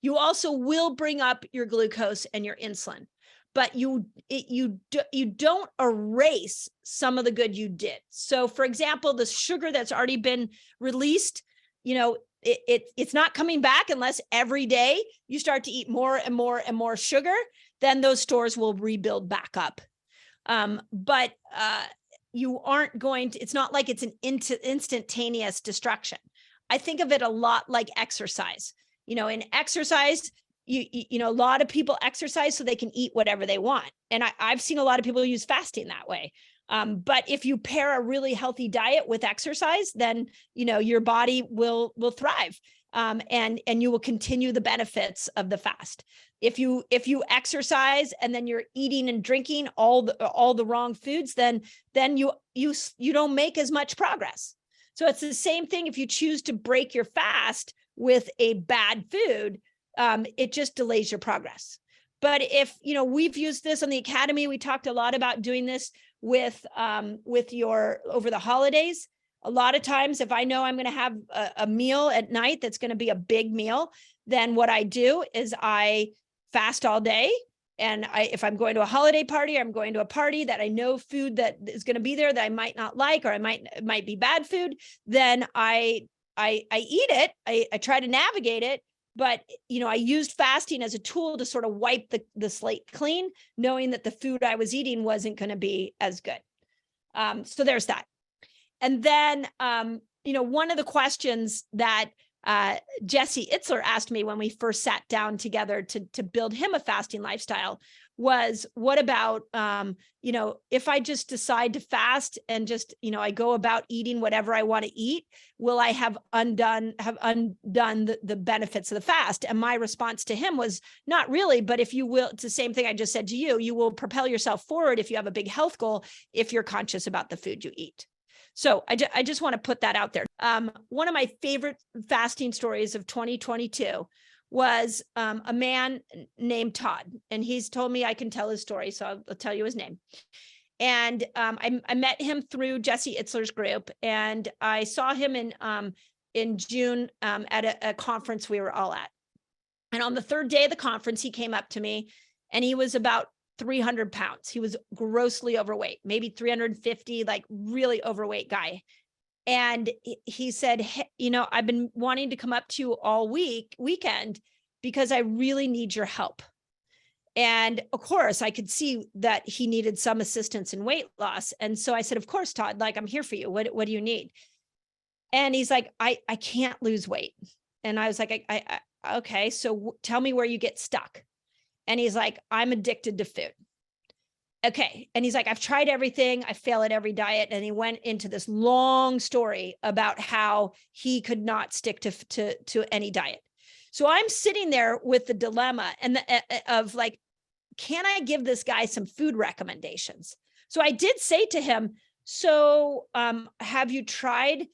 You also will bring up your glucose and your insulin, but you don't erase some of the good you did. So for example, the sugar that's already been released, it's not coming back unless every day you start to eat more and more and more sugar, then those stores will rebuild back up. But you aren't going to, it's not like it's an instantaneous destruction. I think of it a lot like exercise. In exercise, a lot of people exercise so they can eat whatever they want. And I've seen a lot of people use fasting that way. But if you pair a really healthy diet with exercise, then, your body will thrive. And you will continue the benefits of the fast. If you exercise and then you're eating and drinking all the wrong foods, then you don't make as much progress. So it's the same thing if you choose to break your fast with a bad food, it just delays your progress. But if, we've used this on the Academy, we talked a lot about doing this with your over the holidays. A lot of times, if I know I'm going to have a meal at night that's going to be a big meal, then what I do is I fast all day. And if I'm going to a holiday party, or I'm going to a party that I know food that is going to be there that I might not like, or it might be bad food, then I eat it. I try to navigate it, but I used fasting as a tool to sort of wipe the slate clean, knowing that the food I was eating wasn't going to be as good. So there's that. And then, one of the questions that Jesse Itzler asked me when we first sat down together to build him a fasting lifestyle was, what about, if I just decide to fast and just, I go about eating whatever I want to eat, will I have undone the benefits of the fast? And my response to him was, not really, but if you will, it's the same thing I just said to you, you will propel yourself forward if you have a big health goal, if you're conscious about the food you eat. So I just want to put that out there. One of my favorite fasting stories of 2022 was a man named Todd, and he's told me I can tell his story, so I'll tell you his name. And I met him through Jesse Itzler's group, and I saw him in June at a conference we were all at. And on the third day of the conference, he came up to me, and he was about 300 pounds. He was grossly overweight, maybe 350, like really overweight guy. And he said, hey, I've been wanting to come up to you all weekend because I really need your help. And of course, I could see that he needed some assistance in weight loss. And so I said, of course, Todd, like, I'm here for you. What do you need? And he's like, I can't lose weight. And I was like, okay, so tell me where you get stuck. And he's like, I'm addicted to food. Okay. And he's like, I've tried everything. I fail at every diet. And he went into this long story about how he could not stick to any diet. So I'm sitting there with the dilemma of like, can I give this guy some food recommendations? So I did say to him, so have you tried,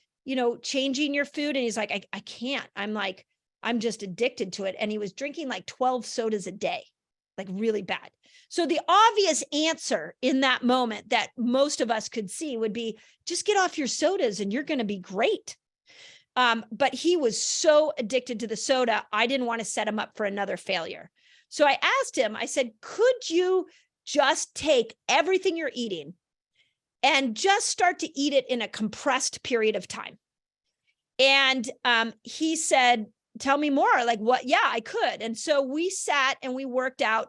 changing your food? And he's like, I can't. I'm just addicted to it. And he was drinking like 12 sodas a day. Like really bad. So the obvious answer in that moment that most of us could see would be, just get off your sodas and you're going to be great. But he was so addicted to the soda, I didn't want to set him up for another failure. So I asked him, I said, could you just take everything you're eating and just start to eat it in a compressed period of time? And he said, tell me more. Like, what? Yeah, I could. And so we sat and we worked out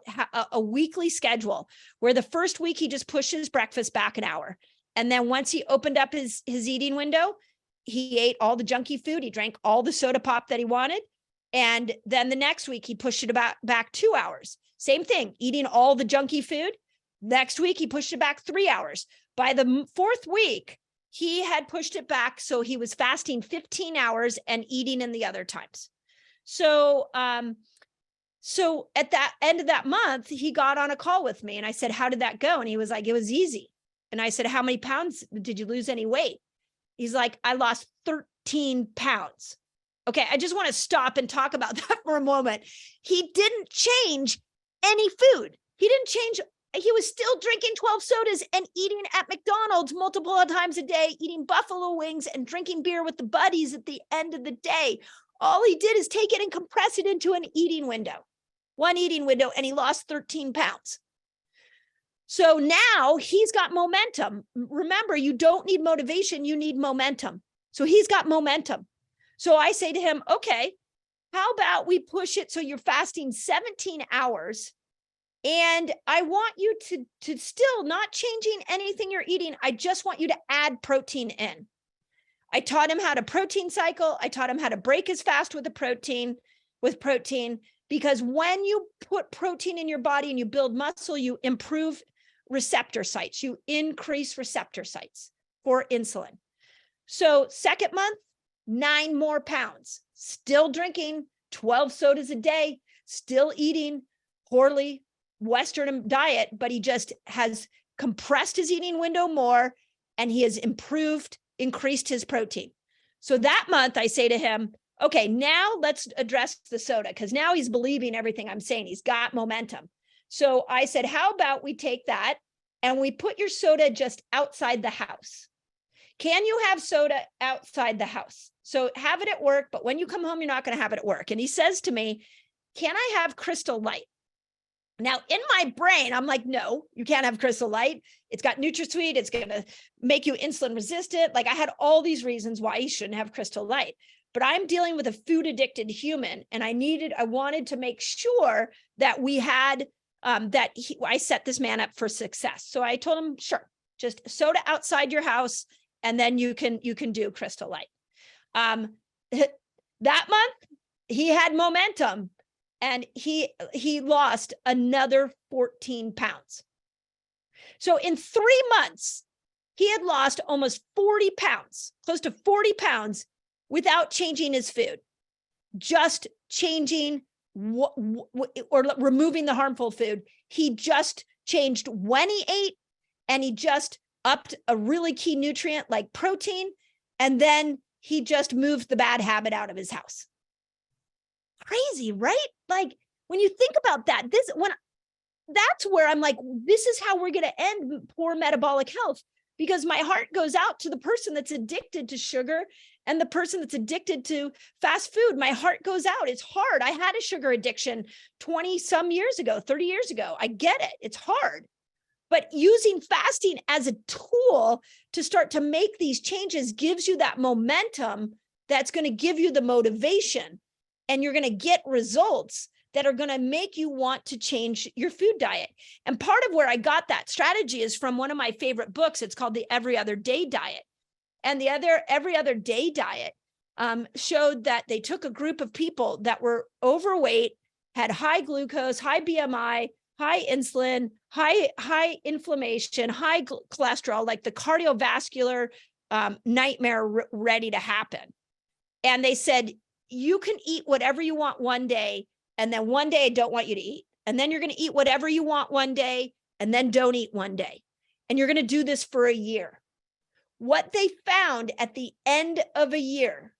a weekly schedule where the first week he just pushed his breakfast back an hour. And then once he opened up his eating window, he ate all the junky food. He drank all the soda pop that he wanted. And then the next week he pushed it back 2 hours. Same thing, eating all the junky food. Next week, he pushed it back 3 hours. By the fourth week, he had pushed it back. So he was fasting 15 hours and eating in the other times. So at that end of that month, he got on a call with me and I said, how did that go? And he was like, it was easy. And I said, how many pounds did you lose? Any weight? He's like, I lost 13 pounds. Okay. I just want to stop and talk about that for a moment. He didn't change any food. He didn't change he was still drinking 12 sodas and eating at McDonald's multiple times a day, eating buffalo wings and drinking beer with the buddies at the end of the day. All he did is take it and compress it into an eating window, one eating window, and he lost 13 pounds. So now he's got momentum. Remember, you don't need motivation, you need momentum. So he's got momentum. So I say to him, okay, how about we push it so you're fasting 17 hours, and I want you to still not changing anything you're eating. I just want you to add protein in. I taught him how to protein cycle. I taught him how to break his fast with protein, because when you put protein in your body and you build muscle, you improve receptor sites, you increase receptor sites for insulin. So second month, 9 more pounds, still drinking 12 sodas a day, still eating poorly Western diet, but he just has compressed his eating window more, and he has increased his protein. So that month I say to him, okay, now let's address the soda, because now he's believing everything I'm saying. He's got momentum. So I said, how about we take that and we put your soda just outside the house? Can you have soda outside the house? So have it at work, but when you come home, you're not going to have it at work. And he says to me, can I have Crystal Light? Now, in my brain, I'm like, no, you can't have Crystal Light. It's got NutraSweet. It's going to make you insulin resistant. Like, I had all these reasons why he shouldn't have Crystal Light. But I'm dealing with a food addicted human, and I wanted to make sure that we had, I set this man up for success. So I told him, sure, just soda outside your house, and then you can do Crystal Light. That month, he had momentum, and he lost another 14 pounds. So in 3 months, he had lost almost 40 pounds, close to 40 pounds, without changing his food, just changing or removing the harmful food. He just changed when he ate, and he just upped a really key nutrient like protein, and then he just moved the bad habit out of his house. Crazy, right? Like, when you think about that, that's where I'm like, this is how we're going to end poor metabolic health, because my heart goes out to the person that's addicted to sugar and the person that's addicted to fast food. My heart goes out. It's hard. I had a sugar addiction 20 some years ago, 30 years ago. I get it. It's hard. But using fasting as a tool to start to make these changes gives you that momentum that's going to give you the motivation, and you're going to get results that are going to make you want to change your food diet. And part of where I got that strategy is from one of my favorite books. It's called The Every Other Day Diet. And the Every Other Day Diet showed that they took a group of people that were overweight, had high glucose, high BMI, high insulin, high inflammation, high cholesterol, like the cardiovascular nightmare ready to happen. And they said, you can eat whatever you want one day, and then one day I don't want you to eat. And then you're going to eat whatever you want one day, and then don't eat one day. And you're going to do this for a year. What they found at the end of a year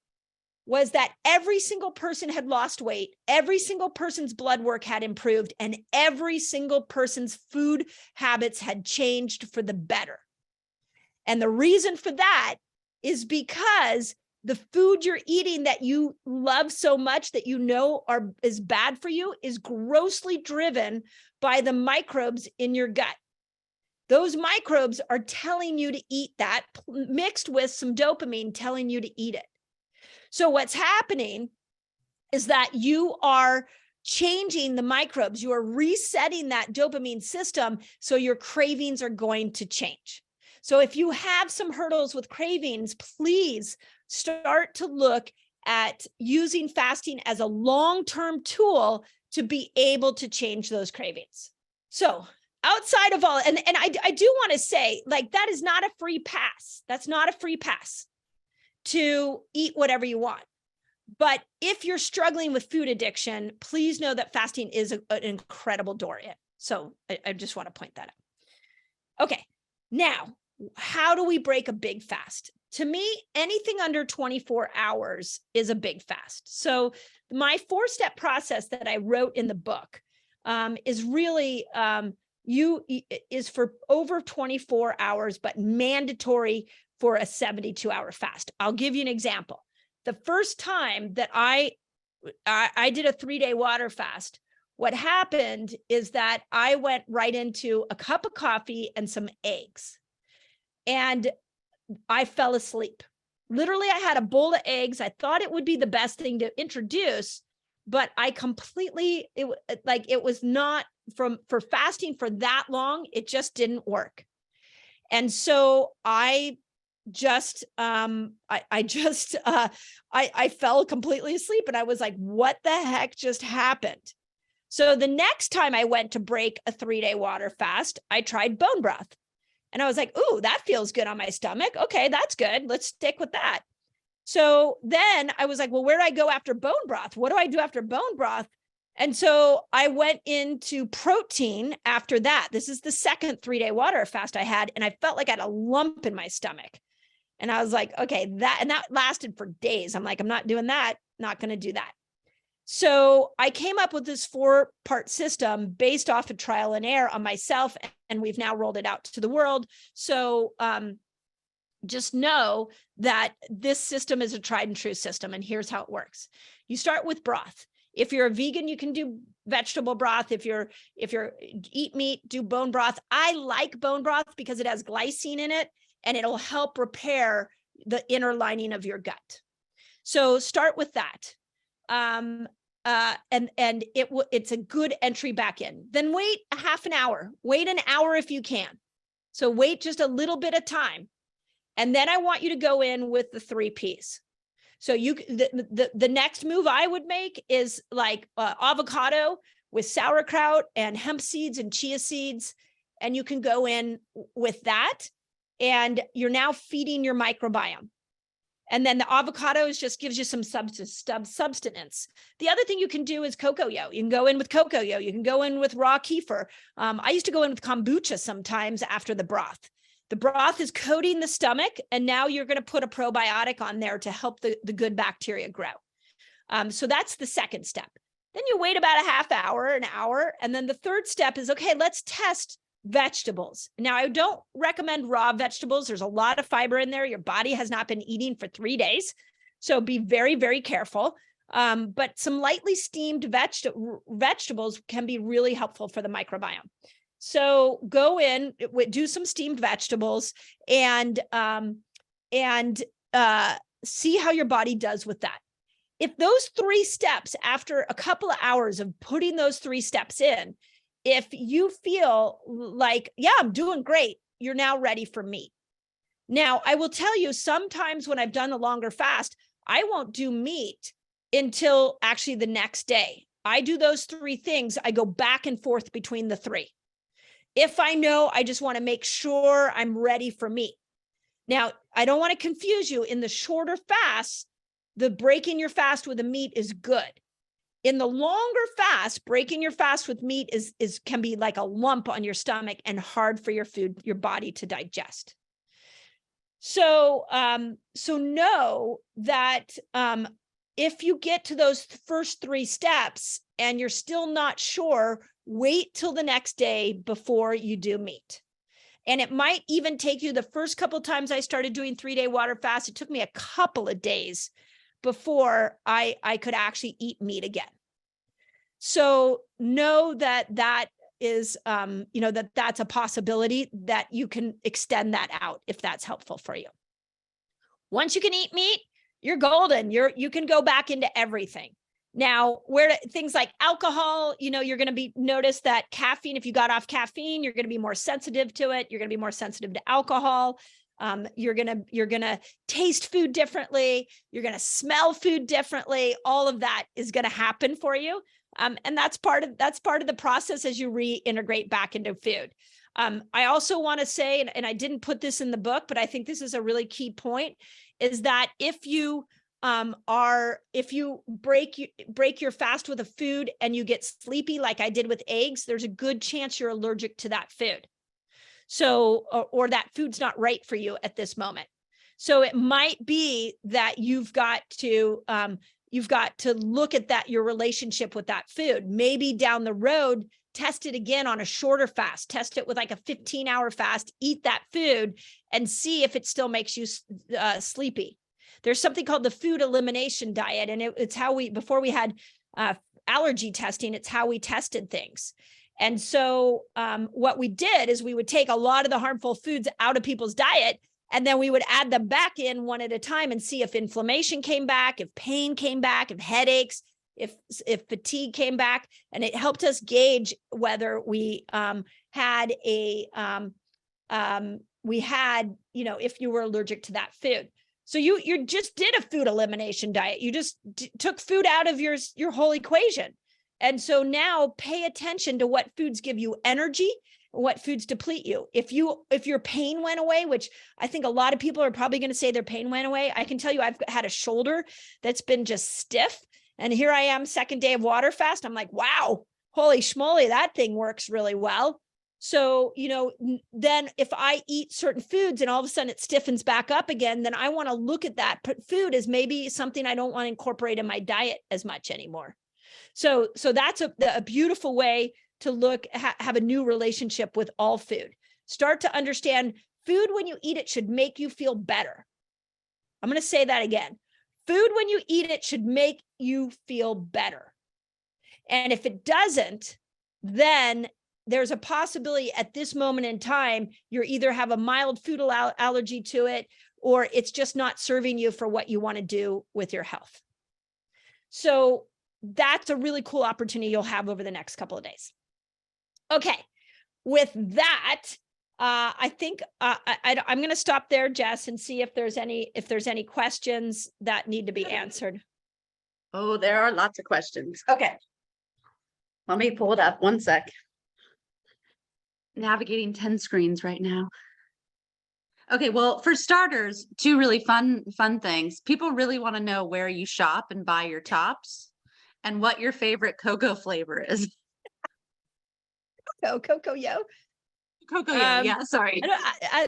was that every single person had lost weight, every single person's blood work had improved, and every single person's food habits had changed for the better. And the reason for that is because the food you're eating that you love so much, that you know is bad for you, is grossly driven by the microbes in your gut. Those microbes are telling you to eat that, mixed with some dopamine telling you to eat it. So what's happening is that you are changing the microbes. You are resetting that dopamine system, so your cravings are going to change. So if you have some hurdles with cravings, please start to look at using fasting as a long-term tool to be able to change those cravings. So outside of all, and I do want to say, like, that is not a free pass. That's not a free pass to eat whatever you want. But if you're struggling with food addiction, please know that fasting is an incredible door in. So I just want to point that out. Okay, now, how do we break a big fast? To me, anything under 24 hours is a big fast. So my 4-step process that I wrote in the book is really is for over 24 hours, but mandatory for a 72-hour fast. I'll give you an example. The first time that I did a 3-day water fast, what happened is that I went right into a cup of coffee and some eggs, and I fell asleep. Literally, I had a bowl of eggs. I thought it would be the best thing to introduce, but I completely, it was not for fasting for that long. It just didn't work. And so I fell completely asleep, and I was like, what the heck just happened? So the next time I went to break a 3-day water fast, I tried bone broth. And I was like, ooh, that feels good on my stomach. Okay, that's good. Let's stick with that. So then I was like, well, where do I go after bone broth? What do I do after bone broth? And so I went into protein after that. This is the second 3-day water fast I had, and I felt like I had a lump in my stomach. And I was like, okay, that lasted for days. I'm like, I'm not doing that, not going to do that. So I came up with this 4-part system based off of trial and error on myself, and we've now rolled it out to the world. So just know that this system is a tried and true system, and here's how it works. You start with broth. If you're a vegan, you can do vegetable broth. If you're eat meat, do bone broth. I like bone broth because it has glycine in it, and it'll help repair the inner lining of your gut. So start with that. And it's a good entry back in. Then wait a half an hour. Wait an hour if you can. So wait just a little bit of time. And then I want you to go in with the 3 Ps. So the next move I would make is like avocado with sauerkraut and hemp seeds and chia seeds. And you can go in with that. And you're now feeding your microbiome. And then the avocado just gives you some substance. The other thing you can do is cocoa-yo. You can go in with cocoa-yo. You can go in with raw kefir. I used to go in with kombucha sometimes after the broth. The broth is coating the stomach, and now you're going to put a probiotic on there to help the good bacteria grow. So that's the second step. Then you wait about a half hour, an hour, and then the third step is, okay, let's test vegetables. Now, I don't recommend raw vegetables. There's a lot of fiber in there. Your body has not been eating for 3 days. So be very, very careful. But some lightly steamed vegetables can be really helpful for the microbiome. So go in, do some steamed vegetables, and see how your body does with that. If those 3 steps, after a couple of hours of putting those 3 steps in, if you feel like, yeah, I'm doing great, you're now ready for meat. Now, I will tell you, sometimes when I've done a longer fast, I won't do meat until actually the next day. I do those 3 things. I go back and forth between the 3. If I know I just want to make sure I'm ready for meat. Now, I don't want to confuse you. In the shorter fasts, the breaking your fast with the meat is good. In the longer fast, breaking your fast with meat can be like a lump on your stomach and hard for your body to digest. So know that if you get to those first 3 steps and you're still not sure, wait till the next day before you do meat. And it might even take you, the first couple of times I started doing 3-day water fast, it took me a couple of days before I could actually eat meat again. So know that is, that's a possibility, that you can extend that out if that's helpful for you. Once you can eat meat, you're golden. You can go back into everything. Now, things like alcohol, you're going to notice that caffeine, if you got off caffeine, you're going to be more sensitive to it. You're going to be more sensitive to alcohol. You're going to taste food differently. You're going to smell food differently. All of that is going to happen for you. And that's part of the process as you reintegrate back into food. I also want to say, and I didn't put this in the book, but I think this is a really key point, is that if you break your fast with a food and you get sleepy, like I did with eggs, there's a good chance you're allergic to that food. So, or that food's not right for you at this moment. So it might be that you've got to look at your relationship with that food. Maybe down the road, test it again on a shorter fast, test it with like a 15-hour fast, eat that food and see if it still makes you sleepy. There's something called the food elimination diet. And it's how before we had allergy testing, it's how we tested things. And so what we did is we would take a lot of the harmful foods out of people's diet, and then we would add them back in one at a time and see if inflammation came back, if pain came back, if headaches, if fatigue came back. And it helped us gauge whether we had if you were allergic to that food. So you just did a food elimination diet. You just took food out of your whole equation. And so now pay attention to what foods give you energy, what foods deplete you. If your pain went away, which I think a lot of people are probably going to say their pain went away. I can tell you I've had a shoulder that's been just stiff. And here I am, second day of water fast. I'm like, wow, holy schmoly, that thing works really well. So, then if I eat certain foods and all of a sudden it stiffens back up again, then I want to look at that food as maybe something I don't want to incorporate in my diet as much anymore. So that's a beautiful way to have a new relationship with all food. Start to understand food when you eat it should make you feel better. I'm going to say that again. Food when you eat it should make you feel better. And if it doesn't, then there's a possibility at this moment in time, you either have a mild food allergy to it, or it's just not serving you for what you want to do with your health. So that's a really cool opportunity you'll have over the next couple of days. Okay, with that, I think I'm going to stop there, Jess, and see if there's any questions that need to be answered. Oh, there are lots of questions. Okay, let me pull it up. One sec. Navigating 10 screens right now. Okay, well, for starters, two really fun things. People really want to know where you shop and buy your tops, and what your favorite cocoa flavor is. Cocoa Yo. Yeah, sorry.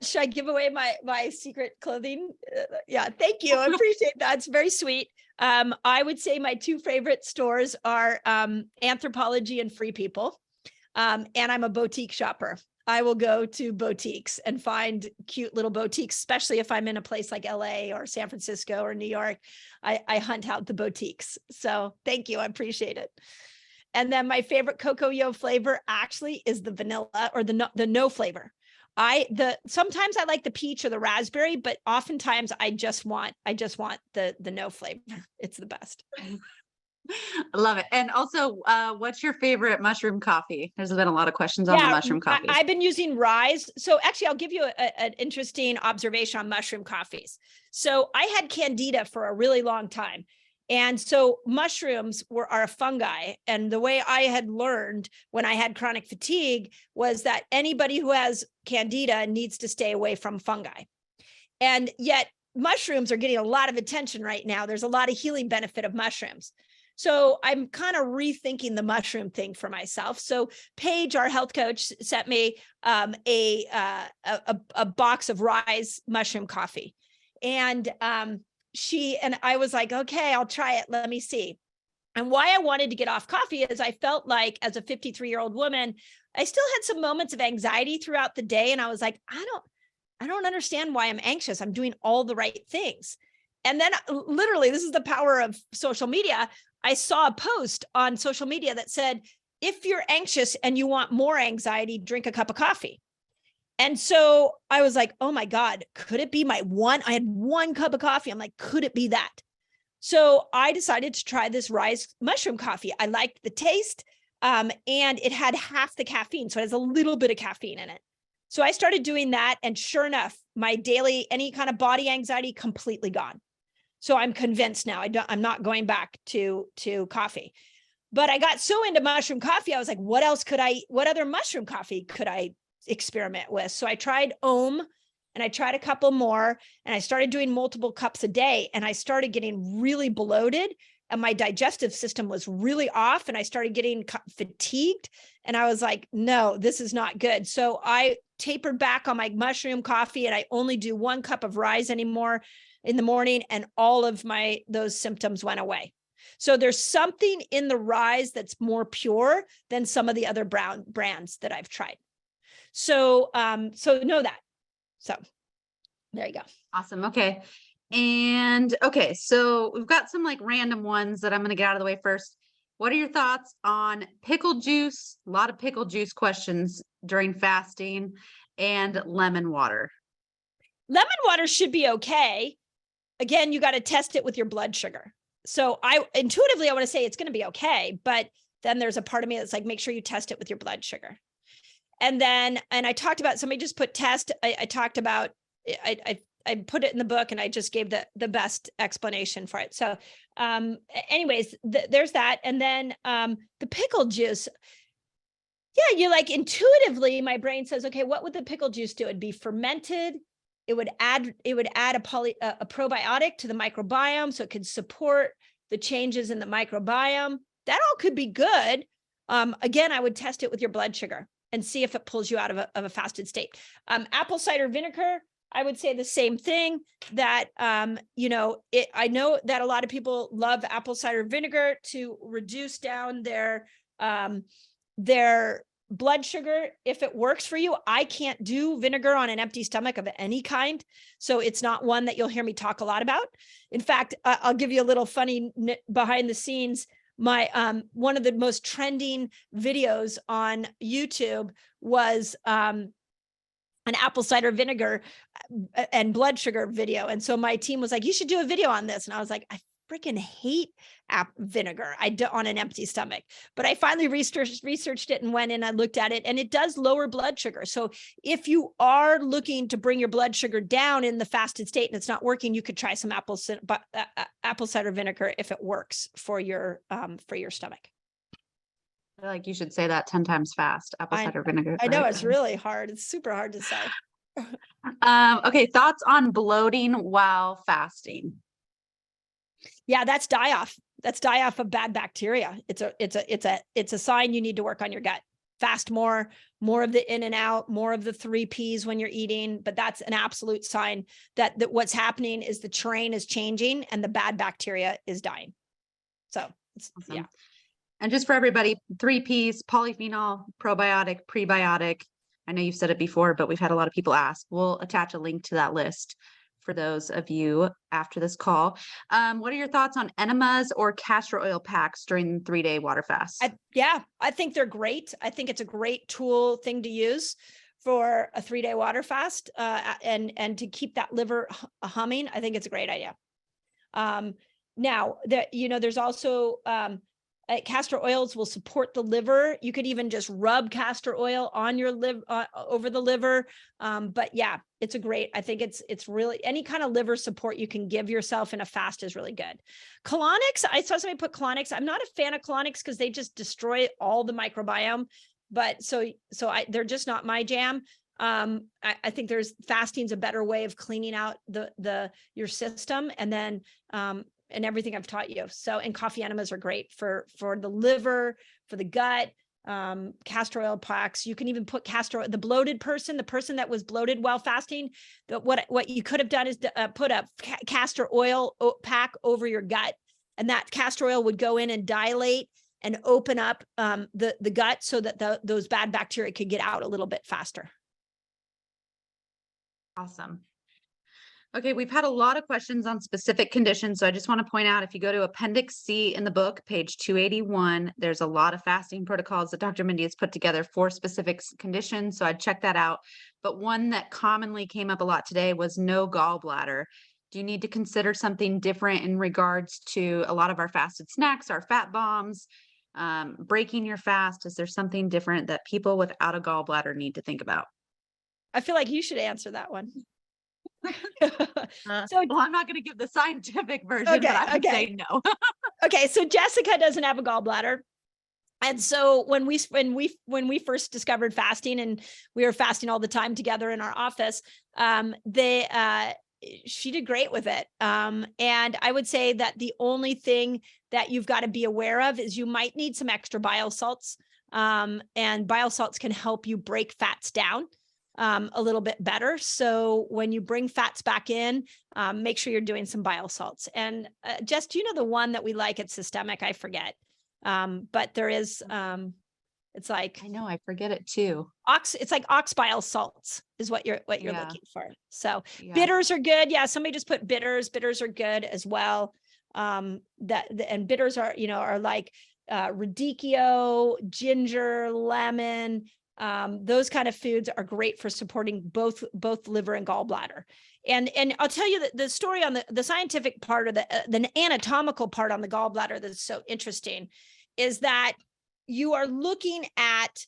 Should I give away my secret clothing? Yeah, thank you. I appreciate that. It's very sweet. I would say my two favorite stores are Anthropologie and Free People. And I'm a boutique shopper. I will go to boutiques and find cute little boutiques, especially if I'm in a place like LA or San Francisco or New York. I hunt out the boutiques. So thank you. I appreciate it. And then my favorite Cocoa Yo flavor actually is the vanilla or the no flavor. Sometimes I like the peach or the raspberry, but oftentimes I just want the no flavor. It's the best. I love it. And also, what's your favorite mushroom coffee? There's been a lot of questions on the mushroom coffee. I've been using Rise. So actually, I'll give you an interesting observation on mushroom coffees. So I had Candida for a really long time. And so mushrooms are a fungi. And the way I had learned when I had chronic fatigue was that anybody who has Candida needs to stay away from fungi. And yet mushrooms are getting a lot of attention right now. There's a lot of healing benefit of mushrooms. So I'm kind of rethinking the mushroom thing for myself. So Paige, our health coach, sent me a box of Rise mushroom coffee. And I was like, okay, I'll try it. Let me see. And why I wanted to get off coffee is I felt like as a 53-year-old woman, I still had some moments of anxiety throughout the day. And I was like, I don't understand why I'm anxious. I'm doing all the right things. And then literally, this is the power of social media. I saw a post on social media that said, if you're anxious and you want more anxiety, drink a cup of coffee. And so I was like, oh my God, could it be I had one cup of coffee. I'm like, could it be that? So I decided to try this Rise mushroom coffee. I liked the taste and it had half the caffeine. So it has a little bit of caffeine in it. So I started doing that. And sure enough, my daily, any kind of body anxiety completely gone. So I'm convinced now I'm not going back to coffee, but I got so into mushroom coffee. I was like, what other mushroom coffee could I experiment with? So I tried Om and I tried a couple more and I started doing multiple cups a day and I started getting really bloated and my digestive system was really off and I started getting fatigued and I was like, no, this is not good. So I tapered back on my mushroom coffee and I only do 1 cup of Rise anymore in the morning and all of those symptoms went away. So there's something in the rise that's more pure than some of the other brown brands that I've tried. So, so know that. So there you go. Awesome. Okay. And okay, so we've got some like random ones that I'm going to get out of the way first. What are your thoughts on pickle juice? A lot of pickle juice questions during fasting, and lemon water. Lemon water should be okay. Again, you got to test it with your blood sugar. So I intuitively, I want to say it's going to be okay, but then there's a part of me that's like, make sure you test it with your blood sugar. And then, and I talked about, somebody just put test. I talked about, I put it in the book and I just gave the best explanation for it. So anyways, there's that. And then the pickle juice. Yeah, you like intuitively, my brain says, okay, what would the pickle juice do? It'd be fermented. It would add a probiotic to the microbiome, so it could support the changes in the microbiome. That all could be good. Again, I would test it with your blood sugar and see if it pulls you out of a fasted state. Apple cider vinegar, I would say the same thing, that, you know, I know that a lot of people love apple cider vinegar to reduce down their blood sugar. If it works for you, I can't do vinegar on an empty stomach of any kind. So it's not one that you'll hear me talk a lot about. In fact, I'll give you a little funny behind the scenes. My one of the most trending videos on YouTube was an apple cider vinegar and blood sugar video. And so my team was like, you should do a video on this. And I was like, I freaking hate vinegar on an empty stomach. But I finally researched it and went in, I looked at it, and it does lower blood sugar. So if you are looking to bring your blood sugar down in the fasted state and it's not working, you could try some apple cider vinegar if it works for your stomach. I feel like you should say that 10 times fast. Apple cider vinegar. I know, it's really hard. It's super hard to say. Okay, thoughts on bloating while fasting? Yeah, that's die-off. That's die-off of bad bacteria. It's a sign you need to work on your gut. Fast more of the in and out, more of the 3 Ps when you're eating. But that's an absolute sign that what's happening is the terrain is changing and the bad bacteria is dying. So awesome. Yeah. And just for everybody, 3 Ps: polyphenol, probiotic, prebiotic. I know you've said it before, but we've had a lot of people ask. We'll attach a link to that list for those of you after this call. What are your thoughts on enemas or castor oil packs during 3-day water fast? I think they're great. I think it's a great thing to use for a 3-day water fast, and to keep that liver humming. I think it's a great idea. Now that, you know, there's also, castor oils will support the liver. You could even just rub castor oil on your liver, over the liver. But yeah, it's I think it's really, any kind of liver support you can give yourself in a fast is really good. Colonics, I saw somebody put colonics. I'm not a fan of colonics because they just destroy all the microbiome. But they're just not my jam. I think fasting's a better way of cleaning out your system, and then, and everything I've taught you. So, and coffee enemas are great for the liver, for the gut. Castor oil packs. You can even put castor oil. The bloated person, the person that was bloated while fasting, what you could have done is put a castor oil pack over your gut, and that castor oil would go in and dilate and open up the gut so that those bad bacteria could get out a little bit faster. Awesome. Okay, we've had a lot of questions on specific conditions. So I just want to point out, if you go to Appendix C in the book, page 281, there's a lot of fasting protocols that Dr. Mindy has put together for specific conditions. So I'd check that out. But one that commonly came up a lot today was no gallbladder. Do you need to consider something different in regards to a lot of our fasted snacks, our fat bombs, breaking your fast? Is there something different that people without a gallbladder need to think about? I feel like you should answer that one. Well, I'm not going to give the scientific version, but I would say no. Okay, so Jessica doesn't have a gallbladder, and so when we first discovered fasting, and we were fasting all the time together in our office, she did great with it. And I would say that the only thing that you've got to be aware of is you might need some extra bile salts, and bile salts can help you break fats down. a little bit better. So when you bring fats back in, make sure you're doing some bile salts. And Jess, do you know the one that we like at Systemic? I forget. But there is, it's like, I know, I forget it too. it's like ox bile salts is what you're Yeah. looking for. So Yeah. bitters are good. Yeah. Somebody just put bitters. Bitters are good as well. And bitters are, are like, radicchio, ginger, lemon. Those kind of foods are great for supporting both liver and gallbladder. And I'll tell you that the story on the scientific part of the anatomical part on the gallbladder that's so interesting is that you are looking at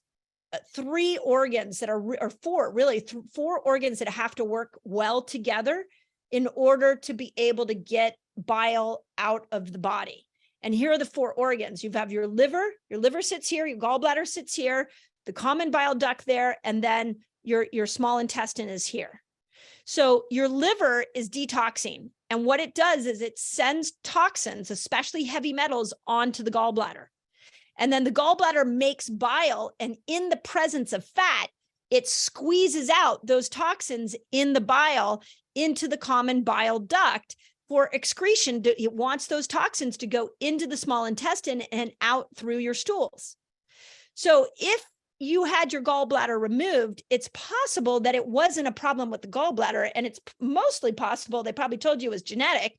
three organs that are, or four, really four organs that have to work well together in order to be able to get bile out of the body. And here are the four organs. You have your liver sits here, your gallbladder sits here, the common bile duct there, and then your small intestine is here. So your liver is detoxing. And what it does is it sends toxins, especially heavy metals, onto the gallbladder. And then the gallbladder makes bile, and in the presence of fat, it squeezes out those toxins in the bile into the common bile duct for excretion. It wants those toxins to go into the small intestine and out through your stools. So if you had your gallbladder removed, it's possible that it wasn't a problem with the gallbladder, and it's mostly possible, they probably told you it was genetic.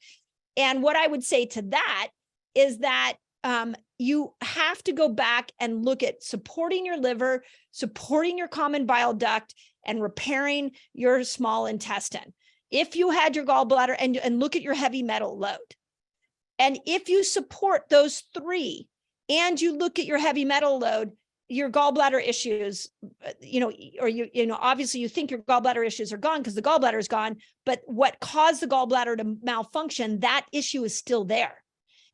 And what I would say to that is that you have to go back and look at supporting your liver, supporting your common bile duct, and repairing your small intestine. If you had your gallbladder, and look at your heavy metal load. And if you support those three and you look at your heavy metal load, your gallbladder issues, obviously you think your gallbladder issues are gone because the gallbladder is gone, but what caused the gallbladder to malfunction, that issue is still there.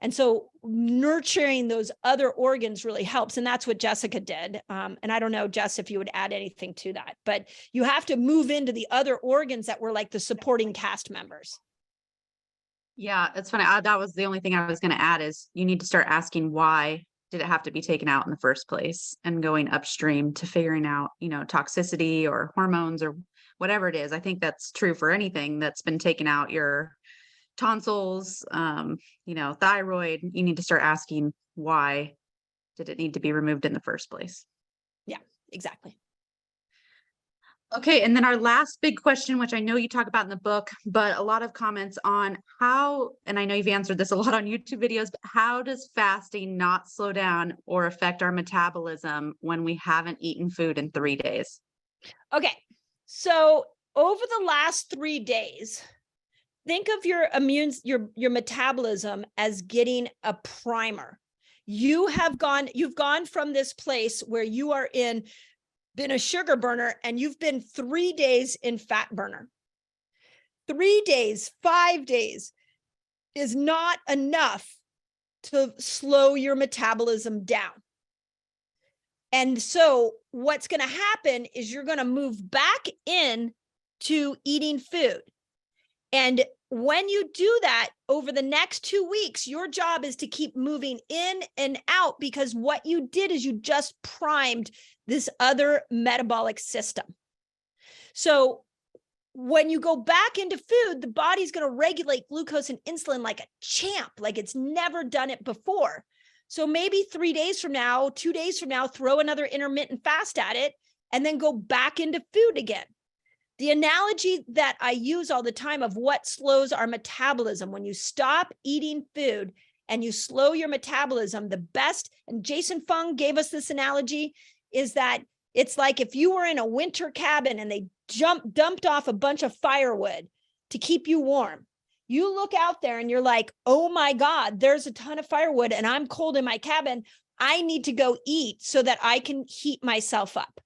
And so nurturing those other organs really helps. And that's what Jessica did. And I don't know, Jess, if you would add anything to that, but you have to move into the other organs that were like the supporting cast members. Yeah, it's funny. That was the only thing I was going to add is you need to start asking why did it have to be taken out in the first place, and going upstream to figuring out, toxicity or hormones or whatever it is. I think that's true for anything that's been taken out, your tonsils, thyroid. You need to start asking why did it need to be removed in the first place? Yeah, exactly. Okay. And then our last big question, which I know you talk about in the book, but a lot of comments on how, and I know you've answered this a lot on YouTube videos, but how does fasting not slow down or affect our metabolism when we haven't eaten food in 3 days? Okay. So over the last 3 days, think of your metabolism as getting a primer. You've gone from this place where you are been a sugar burner, and you've been 3 days in fat burner. 3 days, 5 days is not enough to slow your metabolism down. And so what's going to happen is you're going to move back in to eating food. And when you do that over the next 2 weeks, your job is to keep moving in and out, because what you did is you just primed this other metabolic system. So when you go back into food, the body's going to regulate glucose and insulin like a champ, like it's never done it before. So maybe 3 days from now, 2 days from now, throw another intermittent fast at it and then go back into food again. The analogy that I use all the time of what slows our metabolism, when you stop eating food and you slow your metabolism, the best, and Jason Fung gave us this analogy, is that it's like if you were in a winter cabin and they dumped off a bunch of firewood to keep you warm. You look out there and you're like, oh my God, there's a ton of firewood and I'm cold in my cabin. I need to go eat so that I can heat myself up.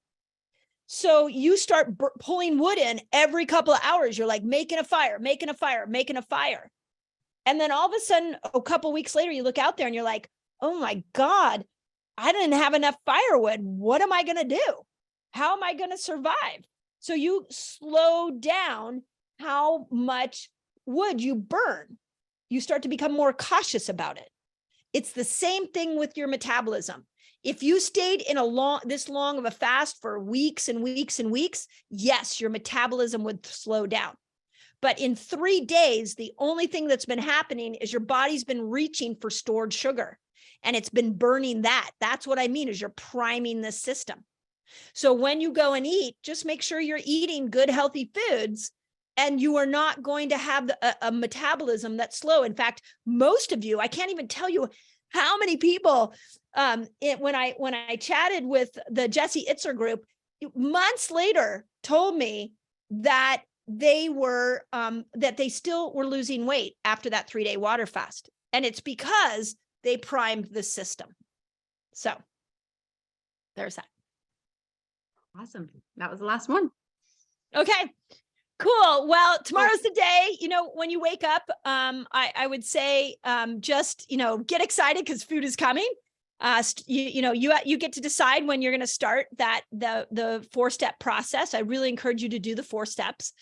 So you start pulling wood in every couple of hours. You're like making a fire, making a fire, making a fire. And then all of a sudden, a couple of weeks later, you look out there and you're like, oh my God, I didn't have enough firewood. What am I going to do? How am I going to survive? So you slow down how much wood you burn. You start to become more cautious about it. It's the same thing with your metabolism. If you stayed in this long of a fast for weeks and weeks and weeks, yes, your metabolism would slow down. But in 3 days, the only thing that's been happening is your body's been reaching for stored sugar and it's been burning that. That's what I mean is you're priming the system. So when you go and eat, just make sure you're eating good, healthy foods, and you are not going to have a metabolism that's slow. In fact, most of you, I can't even tell you how many people, when I chatted with the Jesse Itzer group, months later told me that they still were losing weight after that 3-day water fast. And it's because they primed the system. So there's that. Awesome. That was the last one. Okay, cool. Well, tomorrow's the day, when you wake up, I would say, just, get excited because food is coming. You get to decide when you're going to start the 4-step process. I really encourage you to do the 4 steps.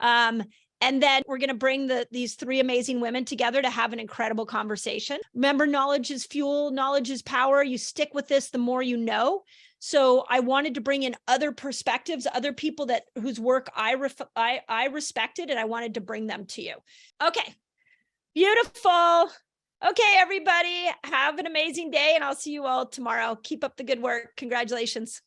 And then we're going to bring these 3 amazing women together to have an incredible conversation. Remember, knowledge is fuel, knowledge is power. You stick with this, the more you know. So I wanted to bring in other perspectives, other people whose work I respected, and I wanted to bring them to you. Okay, beautiful. Okay, everybody, have an amazing day, and I'll see you all tomorrow. Keep up the good work. Congratulations.